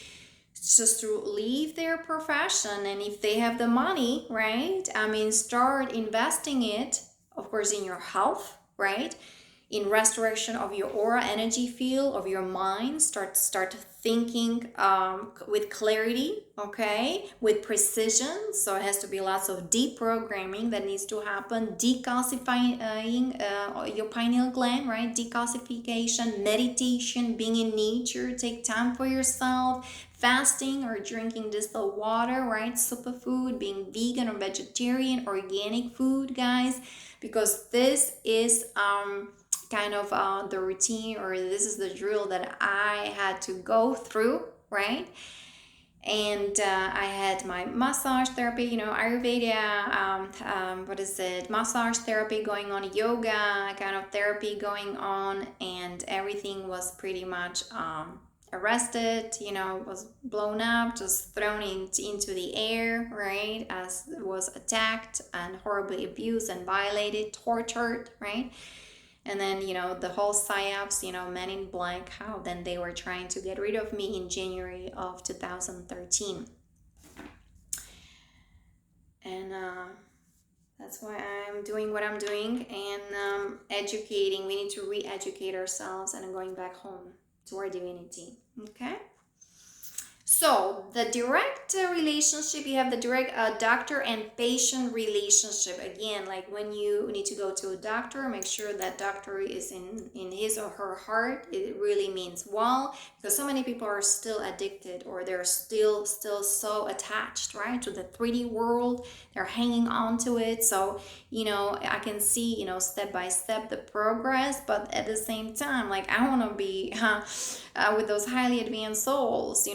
just to leave their profession, and if they have the money, right, I mean, start investing it, of course, in your health, right, in restoration of your aura energy field, of your mind. Start thinking with clarity, okay, with precision. So it has to be lots of deprogramming that needs to happen, decalcifying your pineal gland, right? Decalcification, meditation, being in nature, take time for yourself, fasting or drinking distilled water, right? Superfood, being vegan or vegetarian, organic food, guys, because this is kind of the routine, or this is the drill that I had to go through, right? And I had my massage therapy, Ayurveda, what is it, massage therapy going on, yoga kind of therapy going on, and everything was pretty much arrested, was blown up, just thrown into the air, right? As was attacked and horribly abused and violated, tortured, right? And then, the whole psyops, Men in Black, how then they were trying to get rid of me in January of 2013. And that's why I'm doing what I'm doing and educating. We need to re-educate ourselves and going back home to our divinity. Okay? So the direct relationship, you have the direct doctor and patient relationship. Again, like when you need to go to a doctor, make sure that doctor is in his or her heart. It really means well, because so many people are still addicted, or they're still so attached, right, to the 3D world. They're hanging on to it. So I can see step by step the progress, but at the same time, like I want to be with those highly advanced souls,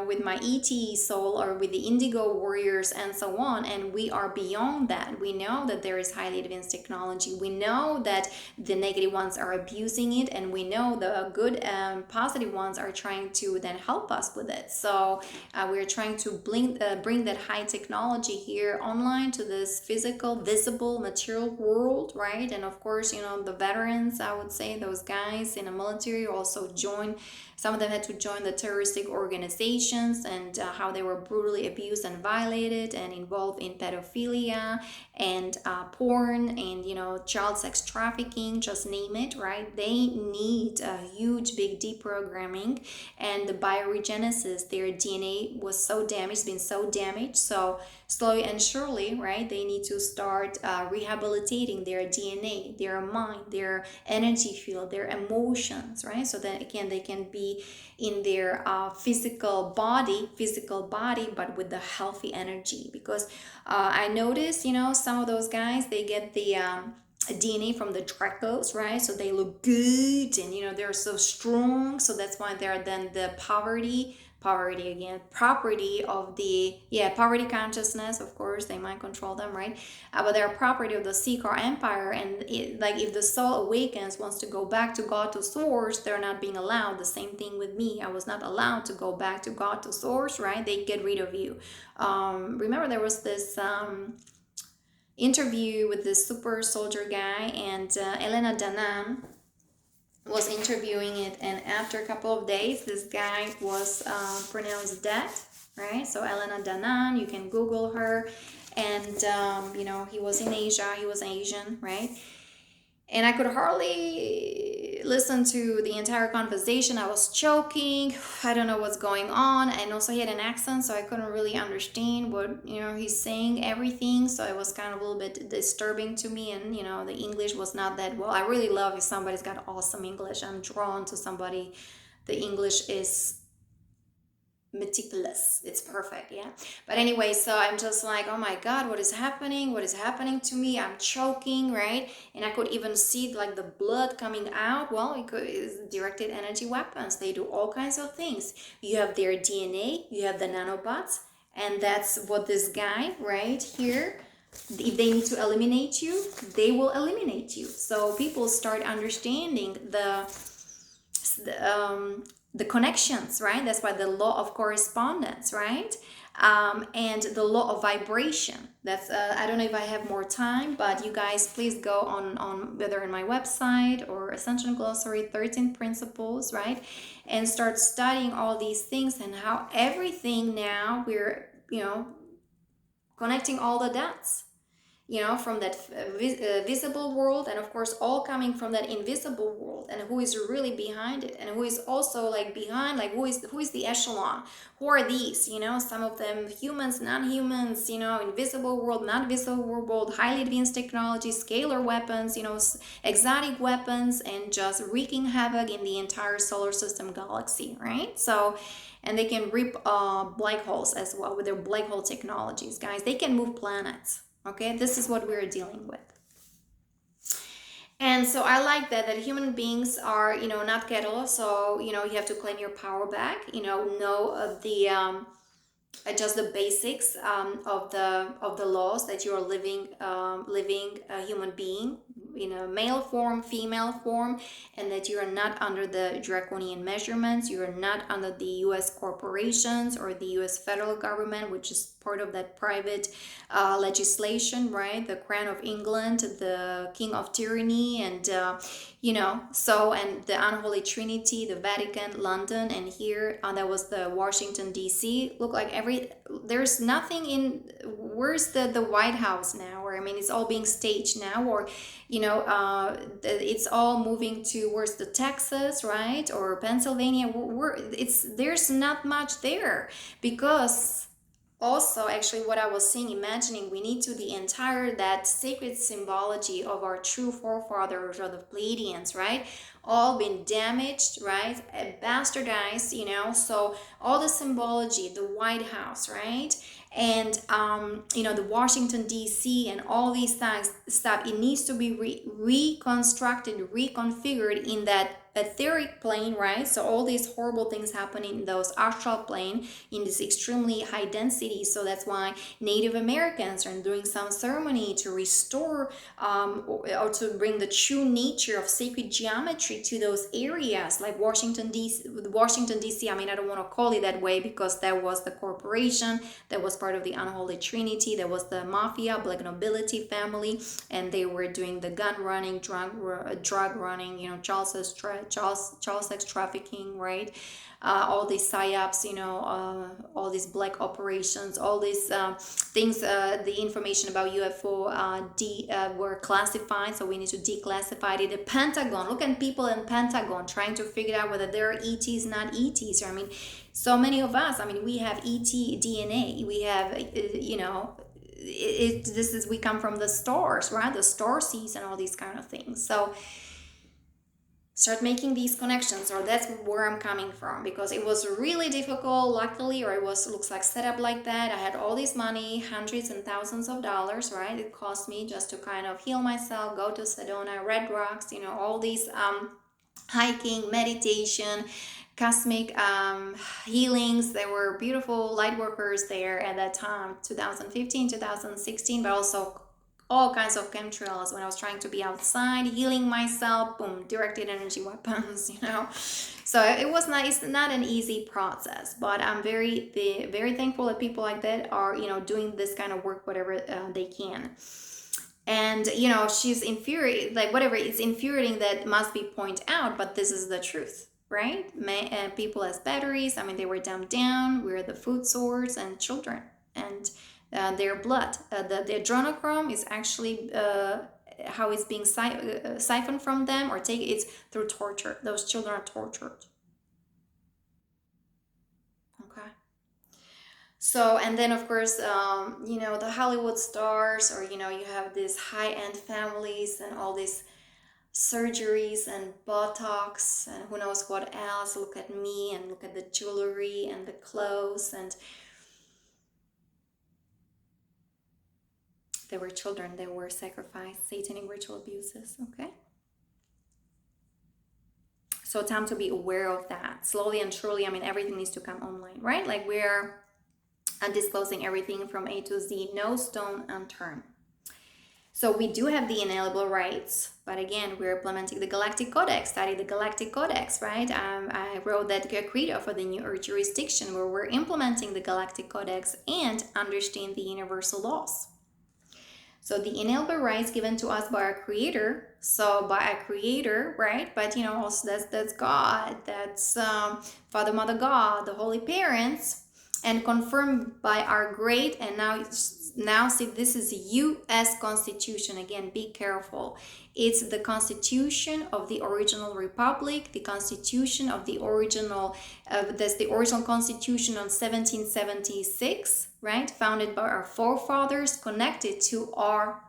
with my ET soul, or with the Indigo warriors and so on. And we are beyond that. We know that there is highly advanced technology. We know that the negative ones are abusing it, and we know the good positive ones are trying to then help us with it. So we're trying to bring that high technology here online to this physical, visible, material world, right? And of course, the veterans, I would say, those guys in the military also joined. Some of them had to join the terroristic organizations, and how they were brutally abused and violated and involved in pedophilia and porn and child sex trafficking, just name it, right? They need a huge big deprogramming and the bioregenesis. Their DNA was so damaged, been so damaged, so slowly and surely, right, they need to start rehabilitating their DNA, their mind, their energy field, their emotions, right? So that again they can be in their physical body, but with the healthy energy. Because I noticed, some of those guys, they get the DNA from the Dracos, right? So they look good, and they're so strong. So that's why they're then the poverty again, property of the poverty consciousness. Of course, they might control them, right? But they're property of the Seeker Empire, and like if the soul awakens, wants to go back to God, to source, they're not being allowed. The same thing with me. I was not allowed to go back to God, to source, right? They get rid of you. Remember there was this interview with this super soldier guy, and Elena Danan was interviewing it, and after a couple of days this guy was pronounced dead, right? So Elena Danan, you can Google her, and he was in Asia, he was Asian, right? And I could hardly listen to the entire conversation. I was choking. I don't know what's going on. And also he had an accent, so I couldn't really understand what, he's saying, everything. So it was kind of a little bit disturbing to me. And, the English was not that well. I really love if somebody's got awesome English. I'm drawn to somebody. The English is meticulous, it's perfect, yeah. But anyway, so I'm just like, oh my god, what is happening to me? I'm choking, right? And I could even see like the blood coming out. Well, it's directed energy weapons. They do all kinds of things. You have their DNA, you have the nanobots, and that's what this guy right here, if they need to eliminate you, they will eliminate you. So people start understanding the connections, right? That's why the law of correspondence, right? And the law of vibration. That's I don't know if I have more time, but you guys please go on whether in my website or Ascension Glossary, 13 Principles, right? And start studying all these things and how everything now we're, connecting all the dots, from that visible world, and of course all coming from that invisible world, and who is really behind it, and who is also like behind, like who is the echelon, who are these, some of them humans, non-humans, invisible world, not visible world, highly advanced technology, scalar weapons, exotic weapons, and just wreaking havoc in the entire solar system galaxy, right? So, and they can rip black holes as well with their black hole technologies, guys. They can move planets. Okay, this is what we're dealing with. And so I like that human beings are, not cattle. So, you have to claim your power back, know the just the basics of the laws that you are living a human being, male form, female form, and that you are not under the draconian measurements. You are not under the U.S. corporations or the U.S. federal government, which is part of that private legislation, right? The Crown of England, the King of Tyranny, and so, and the Unholy Trinity, the Vatican, London, and here that was the Washington D.C. Look like there's nothing in. Where's the White House now? Or I mean, it's all being staged now, or it's all moving towards the Texas, right, or Pennsylvania. There's not much there, because also actually what I was saying, imagining we need to the entire that sacred symbology of our true forefathers or the Pleiadians, right, all been damaged, right, bastardized, so all the symbology, the White House, right, and the Washington DC and all these things stuff, it needs to be reconstructed, reconfigured in that etheric plane, right? So all these horrible things happen in those astral plane in this extremely high density. So that's why Native Americans are doing some ceremony to restore or to bring the true nature of sacred geometry to those areas, like Washington DC. I mean, I don't want to call it that way because that was the corporation, that was part of the Unholy Trinity, that was the mafia, black nobility family, and they were doing the gun running, drug running, child sex trafficking, right? All these psyops, all these black operations, all these things, the information about UFO were classified, so we need to declassify it. The Pentagon, look at people in Pentagon trying to figure out whether they're ETs, not ETs. I mean, so many of us, I mean, we have ET DNA, we have, we come from the stars, right? The star seeds and all these kind of things. So start making these connections, or that's where I'm coming from, because it was really difficult, luckily, or it looks like set up like that. I had all this money, hundreds and thousands of dollars, right? It cost me just to kind of heal myself, go to Sedona, Red Rocks, all these hiking, meditation, cosmic healings. There were beautiful light workers there at that time, 2015, 2016, but also all kinds of chemtrails when I was trying to be outside, healing myself, boom, directed energy weapons, So it's not an easy process, but I'm very, very thankful that people like that are, doing this kind of work, whatever they can. And, she's infuriated, like whatever, it's infuriating that must be pointed out, but this is the truth, right? People as batteries, I mean, they were dumbed down, we're the food source, and children. And their blood. The adrenochrome is actually how it's being siphoned from them or taken. It's through torture. Those children are tortured. Okay. So, and then of course, the Hollywood stars, or you have these high-end families and all these surgeries and Botox and who knows what else. Look at me and look at the jewelry and the clothes, and there were children that were sacrificed, satanic ritual abuses, okay? So time to be aware of that. Slowly and surely, I mean, everything needs to come online, right? Like we're disclosing everything from A to Z, no stone unturned. So we do have the inalienable rights, but again, we're implementing the Galactic Codex, study the Galactic Codex, right? I wrote that credo for the New Earth jurisdiction where we're implementing the Galactic Codex and understand the universal laws. So the inalienable rights given to us by our Creator. So by a Creator, right? But also that's God, that's Father, Mother, God, the Holy Parents, and confirmed by our great, and now see, this is U.S. Constitution. Again, be careful. It's the Constitution of the original Republic, the Constitution of the original, that's the original Constitution on 1776, right? Founded by our forefathers, connected to our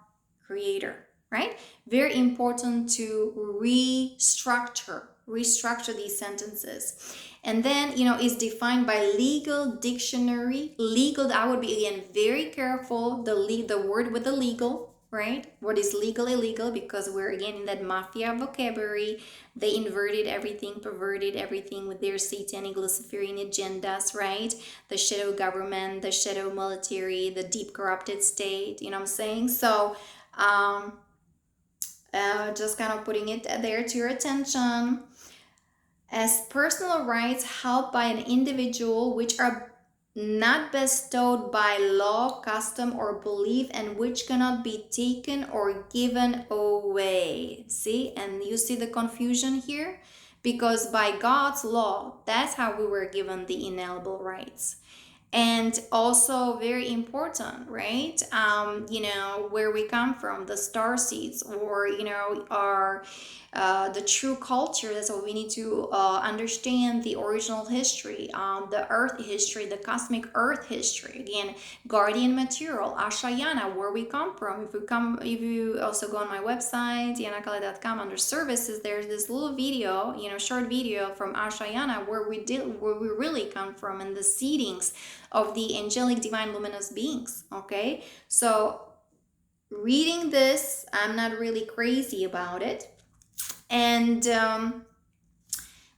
Creator, right? Very important to restructure these sentences. And then, is defined by legal dictionary. Legal, I would be, again, very careful, the word with the legal, right? What is legal, illegal, because we're, again, in that mafia vocabulary. They inverted everything, perverted everything with their satanic Luciferian agendas, right? The shadow government, the shadow military, the deep corrupted state, you know what I'm saying? So, Just kind of putting it there to your attention. As personal rights held by an individual which are not bestowed by law, custom, or belief, and which cannot be taken or given away. See, and you see the confusion here? Because by God's law, that's how we were given the inalienable rights. And also very important, right? Where we come from, the star seeds, or our the true culture. That's what we need to understand, the original history, the earth history, the cosmic earth history. Again, guardian material, Ashayana, where we come from. If you also go on my website, yanakale.com, under services, there's this little video, short video from Ashayana, where we really come from, and the seedings of the angelic divine luminous beings. Okay, so reading this, I'm not really crazy about it. And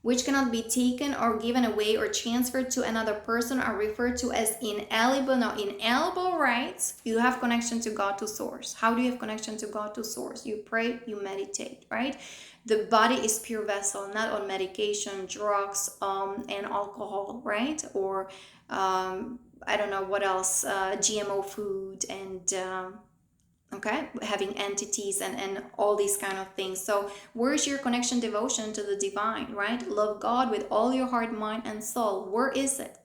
which cannot be taken or given away or transferred to another person, are referred to as inalienable. Now, inalienable rights, you have connection to God, to source. How do you have connection to God, to source? You pray, you meditate, right? The body is pure vessel, not on medication, drugs, and alcohol, right? Or I don't know what else, GMO food, and okay, having entities and all these kind of things. So where's your connection, devotion to the divine, right? Love God with all your heart, mind, and soul. Where is it?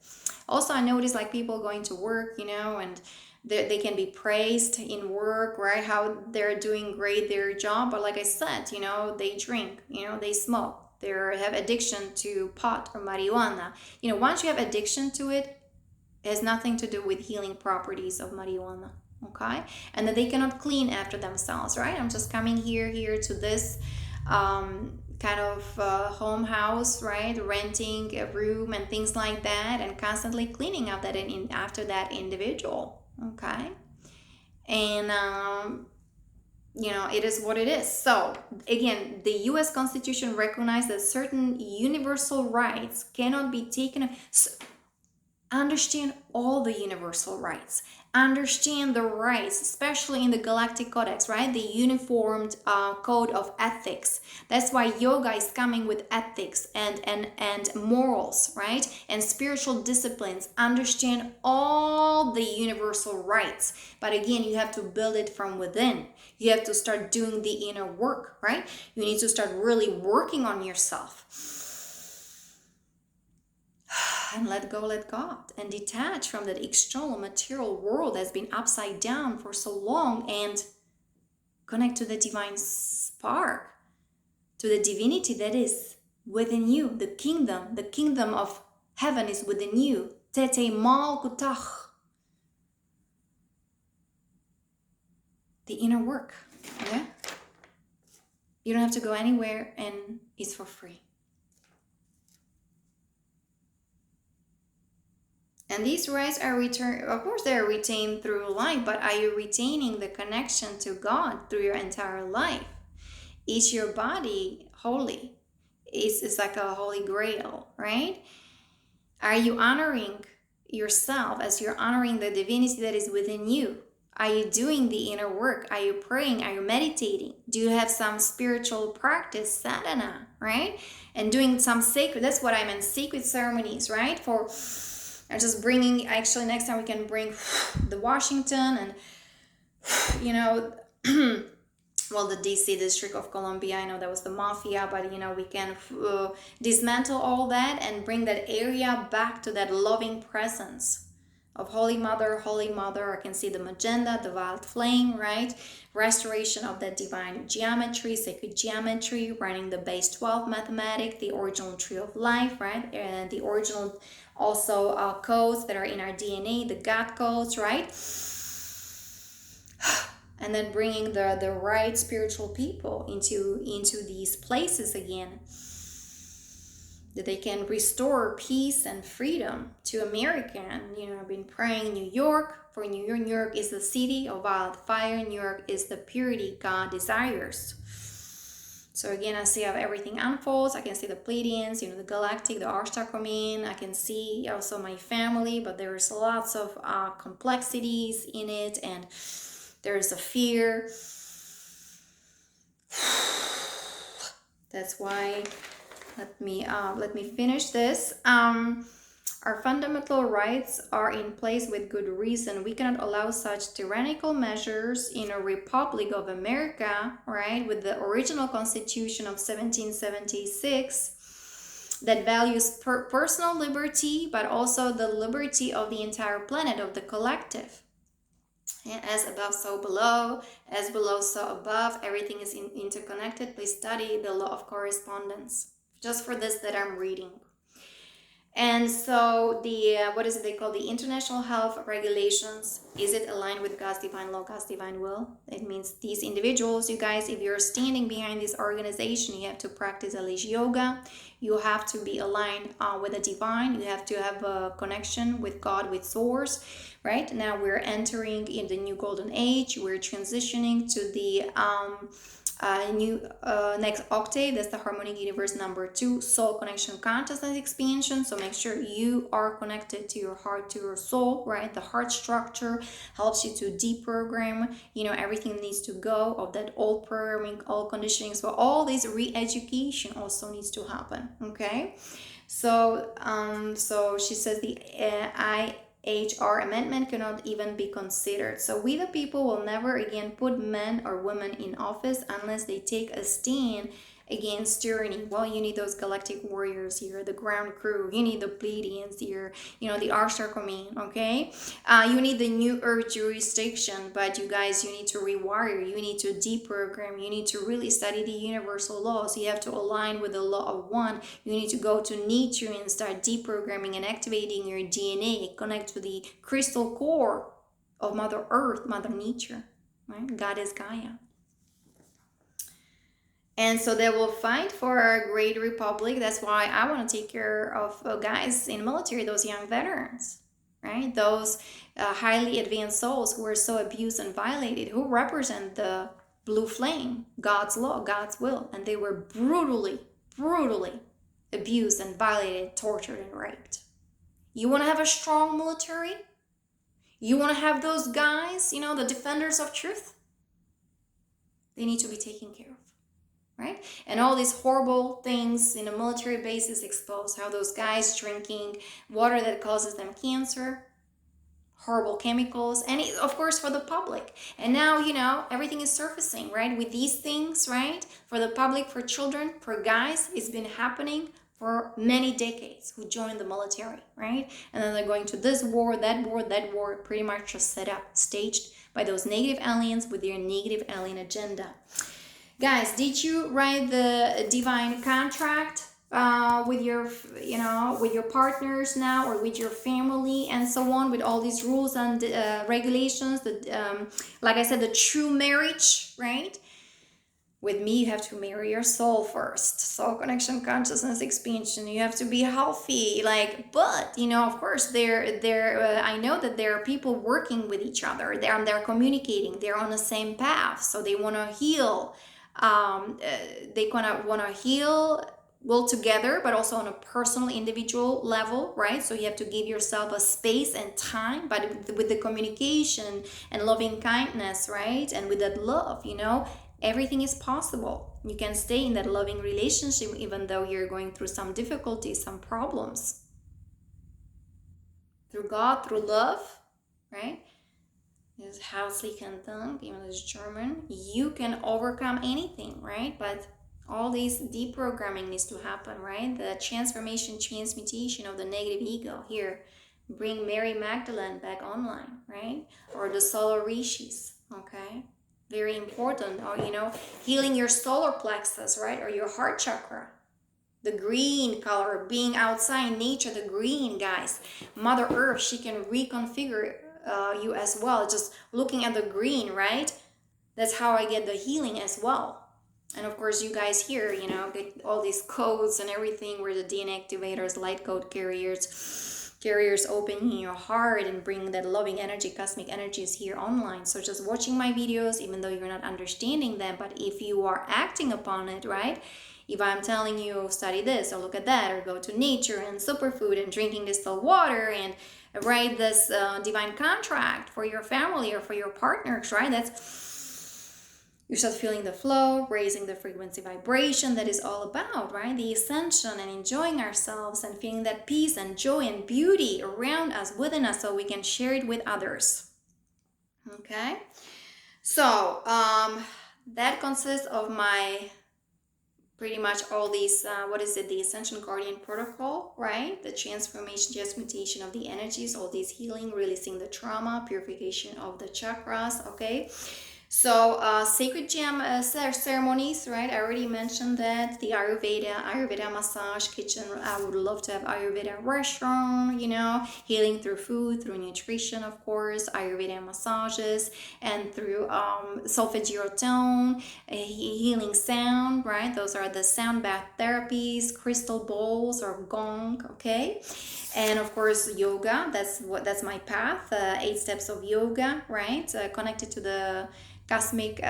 Also, I notice like people going to work, and they can be praised in work, right? How they're doing great their job, but like I said, they drink, they smoke, they have addiction to pot or marijuana. Once you have addiction to it, it has nothing to do with healing properties of marijuana. Okay, and that they cannot clean after themselves, right? I'm just coming here to this kind of home house, right? Renting a room and things like that, and constantly cleaning up that after that individual. Okay, and it is what it is. So again, the U.S. Constitution recognizes that certain universal rights cannot be taken. Understand all the universal rights. Understand the rights, especially in the Galactic Codex, right? The uniformed code of ethics. That's why yoga is coming with ethics and morals, right? And spiritual disciplines. Understand all the universal rights. But again, you have to build it from within. You have to start doing the inner work, right? You need to start really working on yourself. And let go, let God, and detach from that external material world that's been upside down for so long, and connect to the divine spark, to the divinity that is within you. The kingdom of heaven is within you. Tete mal kutach. The inner work, yeah? You don't have to go anywhere, and it's for free. And these rights are returned, of course, they are retained through life, but are you retaining the connection to God through your entire life? Is your body holy? It's like a holy grail, right? Are you honoring yourself as you're honoring the divinity that is within you? Are you doing the inner work? Are you praying? Are you meditating? Do you have some spiritual practice, sadhana, right? And doing some sacred, that's what I meant, sacred ceremonies, right? For I'm just bringing, actually next time we can bring the Washington and, well, the DC District of Columbia, I know that was the mafia, but, we can dismantle all that and bring that area back to that loving presence of Holy Mother, Holy Mother. I can see the magenta, the violet flame, right? Restoration of that divine geometry, sacred geometry, running the base 12 mathematic, the original tree of life, right? And the original also codes that are in our DNA, the God codes, right? And then bringing the right spiritual people into these places again, that they can restore peace and freedom to America. And I've been praying New York. For New York, New York is the city of wildfire. New York is the purity God desires. So again, I see how everything unfolds. I can see the Pleiadians, the Galactic, the Arshtakomin. I can see also my family, but there's lots of complexities in it, and there's a fear. That's why, let me finish this. Our fundamental rights are in place with good reason. We cannot allow such tyrannical measures in a Republic of America, right, with the original Constitution of 1776 that values personal liberty, but also the liberty of the entire planet, of the collective. And as above, so below, as below, so above, everything is interconnected. Please study the law of correspondence. Just for this that I'm reading. And so the what is it they call the international health regulations, is it aligned with God's divine law, God's divine will? It means these individuals, you guys, if you're standing behind this organization, you have to practice at least yoga. You have to be aligned with the divine. You have to have a connection with God, with source, right? Now we're entering in the new golden age. We're transitioning to the new next octave. That's the harmonic universe number 2, soul connection, consciousness expansion. So make sure you are connected to your heart, to your soul, right? The heart structure helps you to deprogram, everything needs to go of that old programming, old conditioning. So all this re-education also needs to happen. Okay, so so she says the HR amendment cannot even be considered. So we the people will never again put men or women in office unless they take a stand against tyranny. Well, you need those galactic warriors here, the ground crew. You need the Pleiadians here, the Archer Command, okay? You need the new Earth jurisdiction, but you guys, you need to rewire, you need to deprogram, you need to really study the universal laws. You have to align with the law of one. You need to go to nature and start deprogramming and activating your DNA, connect to the crystal core of Mother Earth, Mother Nature, right? Goddess Gaia. And so they will fight for a great republic. That's why I want to take care of guys in the military, those young veterans, right? Those highly advanced souls who are so abused and violated, who represent the blue flame, God's law, God's will. And they were brutally, brutally abused and violated, tortured, and raped. You want to have a strong military? You want to have those guys, the defenders of truth? They need to be taken care of. Right? And all these horrible things in the military bases exposed, how those guys drinking water that causes them cancer, horrible chemicals, and of course for the public. And now, everything is surfacing, right? With these things, right? For the public, for children, for guys, it's been happening for many decades who joined the military, right? And then they're going to this war, that war, that war, pretty much just set up, staged by those negative aliens with their negative alien agenda. Guys, did you write the divine contract with your, with your partners now, or with your family and so on, with all these rules and regulations? Like I said, the true marriage, right? With me, you have to marry your soul first. Soul connection, consciousness expansion. You have to be healthy. But of course, I know that there are people working with each other. They're communicating. They're on the same path, so they want to heal. They want to heal well together, but also on a personal, individual level, right? So you have to give yourself a space and time, but with the communication and loving kindness, right? And with that love, everything is possible. You can stay in that loving relationship even though you're going through some difficulties, some problems. Through God, through love, right? This herzlich Dank, even though it's German, you can overcome anything, right? But all these deprogramming needs to happen, right? The transmutation of the negative ego here. Bring Mary Magdalene back online, right? Or the solar rishis, okay? Very important. Or, healing your solar plexus, right? Or your heart chakra. The green color, being outside in nature, the green, guys. Mother Earth, she can reconfigure you as well. Just looking at the green, right? That's how I get the healing as well. And of course, you guys here, get all these codes and everything, where the DNA activators, light code carriers open in your heart and bring that loving energy, cosmic energies here online. So just watching my videos, even though you're not understanding them, but if you are acting upon it, right? If I'm telling you study this or look at that, or go to nature and superfood and drinking distilled water and write this divine contract for your family or for your partners, right? You start feeling the flow, raising the frequency vibration that is all about, right? The ascension and enjoying ourselves and feeling that peace and joy and beauty around us, within us, so we can share it with others. Okay? So, that consists of my pretty much all these, what is it, the Ascension Guardian Protocol, right? The transmutation of the energies, all these healing, releasing the trauma, purification of the chakras, okay? So, sacred gem ceremonies, right? I already mentioned that. The Ayurveda massage kitchen. I would love to have Ayurveda restaurant, healing through food, through nutrition, of course, Ayurveda massages, and through solfeggio tone, healing sound, right? Those are the sound bath therapies, crystal bowls or gong, okay? And of course, yoga. That's my path. 8 steps of yoga, right? Connected to the cosmic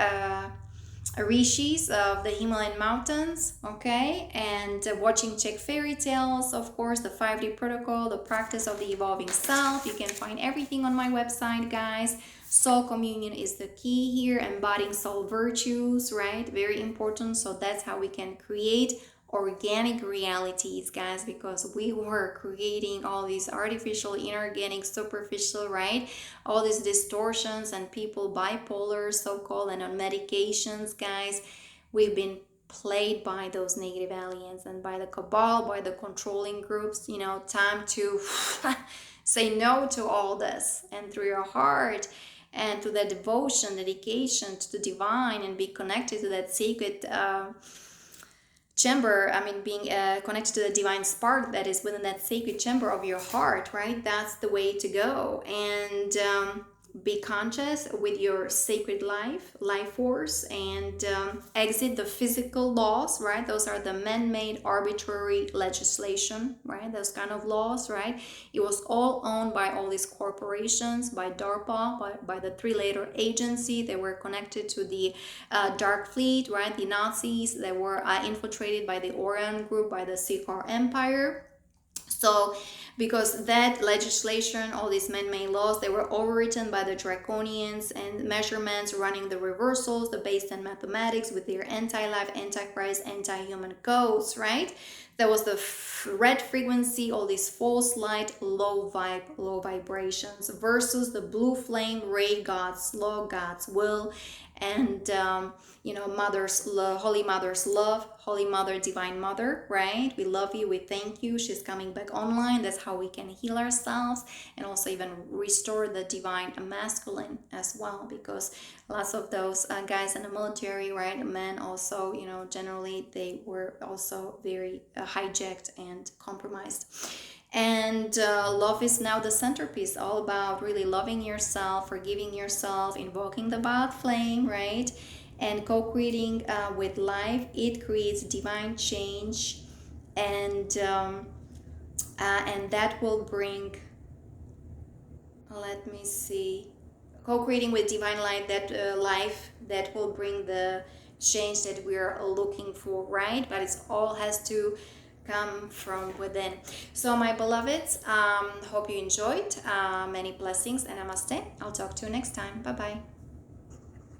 rishis of the Himalayan mountains, okay? And watching Czech fairy tales, of course, the 5D protocol, the practice of the evolving self. You can find everything on my website, guys. Soul communion is the key here, embodying soul virtues, right? Very important. So that's how we can create organic realities, guys, because we were creating all these artificial, inorganic, superficial, right? All these distortions, and people bipolar, so-called, and on medications, guys. We've been played by those negative aliens and by the cabal, by the controlling groups. Time to say no to all this, and through your heart and to the devotion, dedication to the divine, and be connected to that sacred chamber. Being connected to the divine spark that is within that sacred chamber of your heart, right? That's the way to go. And be conscious with your sacred life force, and exit the physical laws, right? Those are the man-made arbitrary legislation, right? Those kind of laws, right? It was all owned by all these corporations, by DARPA, by the 3-letter agency. They were connected to the Dark Fleet, right? The Nazis. They were infiltrated by the Orion Group, by the Sikar Empire. So, because that legislation, all these man-made laws, they were overwritten by the draconians, and measurements running the reversals, the based on mathematics with their anti-life, anti-Christ, anti-human codes, right? That was the red frequency, all these false light, low vibrations, versus the blue flame, ray gods, law gods, will, and Holy Mother's love, Holy Mother, Divine Mother, right? We love you, we thank you. She's coming back online. That's how we can heal ourselves, and also even restore the divine masculine as well, because lots of those guys in the military, right, men also, generally they were also very hijacked and compromised. And love is now the centerpiece, all about really loving yourself, forgiving yourself, invoking the violet flame, right? And co-creating with life. It creates divine change, and that will bring, let me see, co-creating with divine light, that life that will bring the change that we are looking for, right? But it all has to come from within. So my beloveds, hope you enjoyed. Many blessings and namaste. I'll talk to you next time. Bye bye.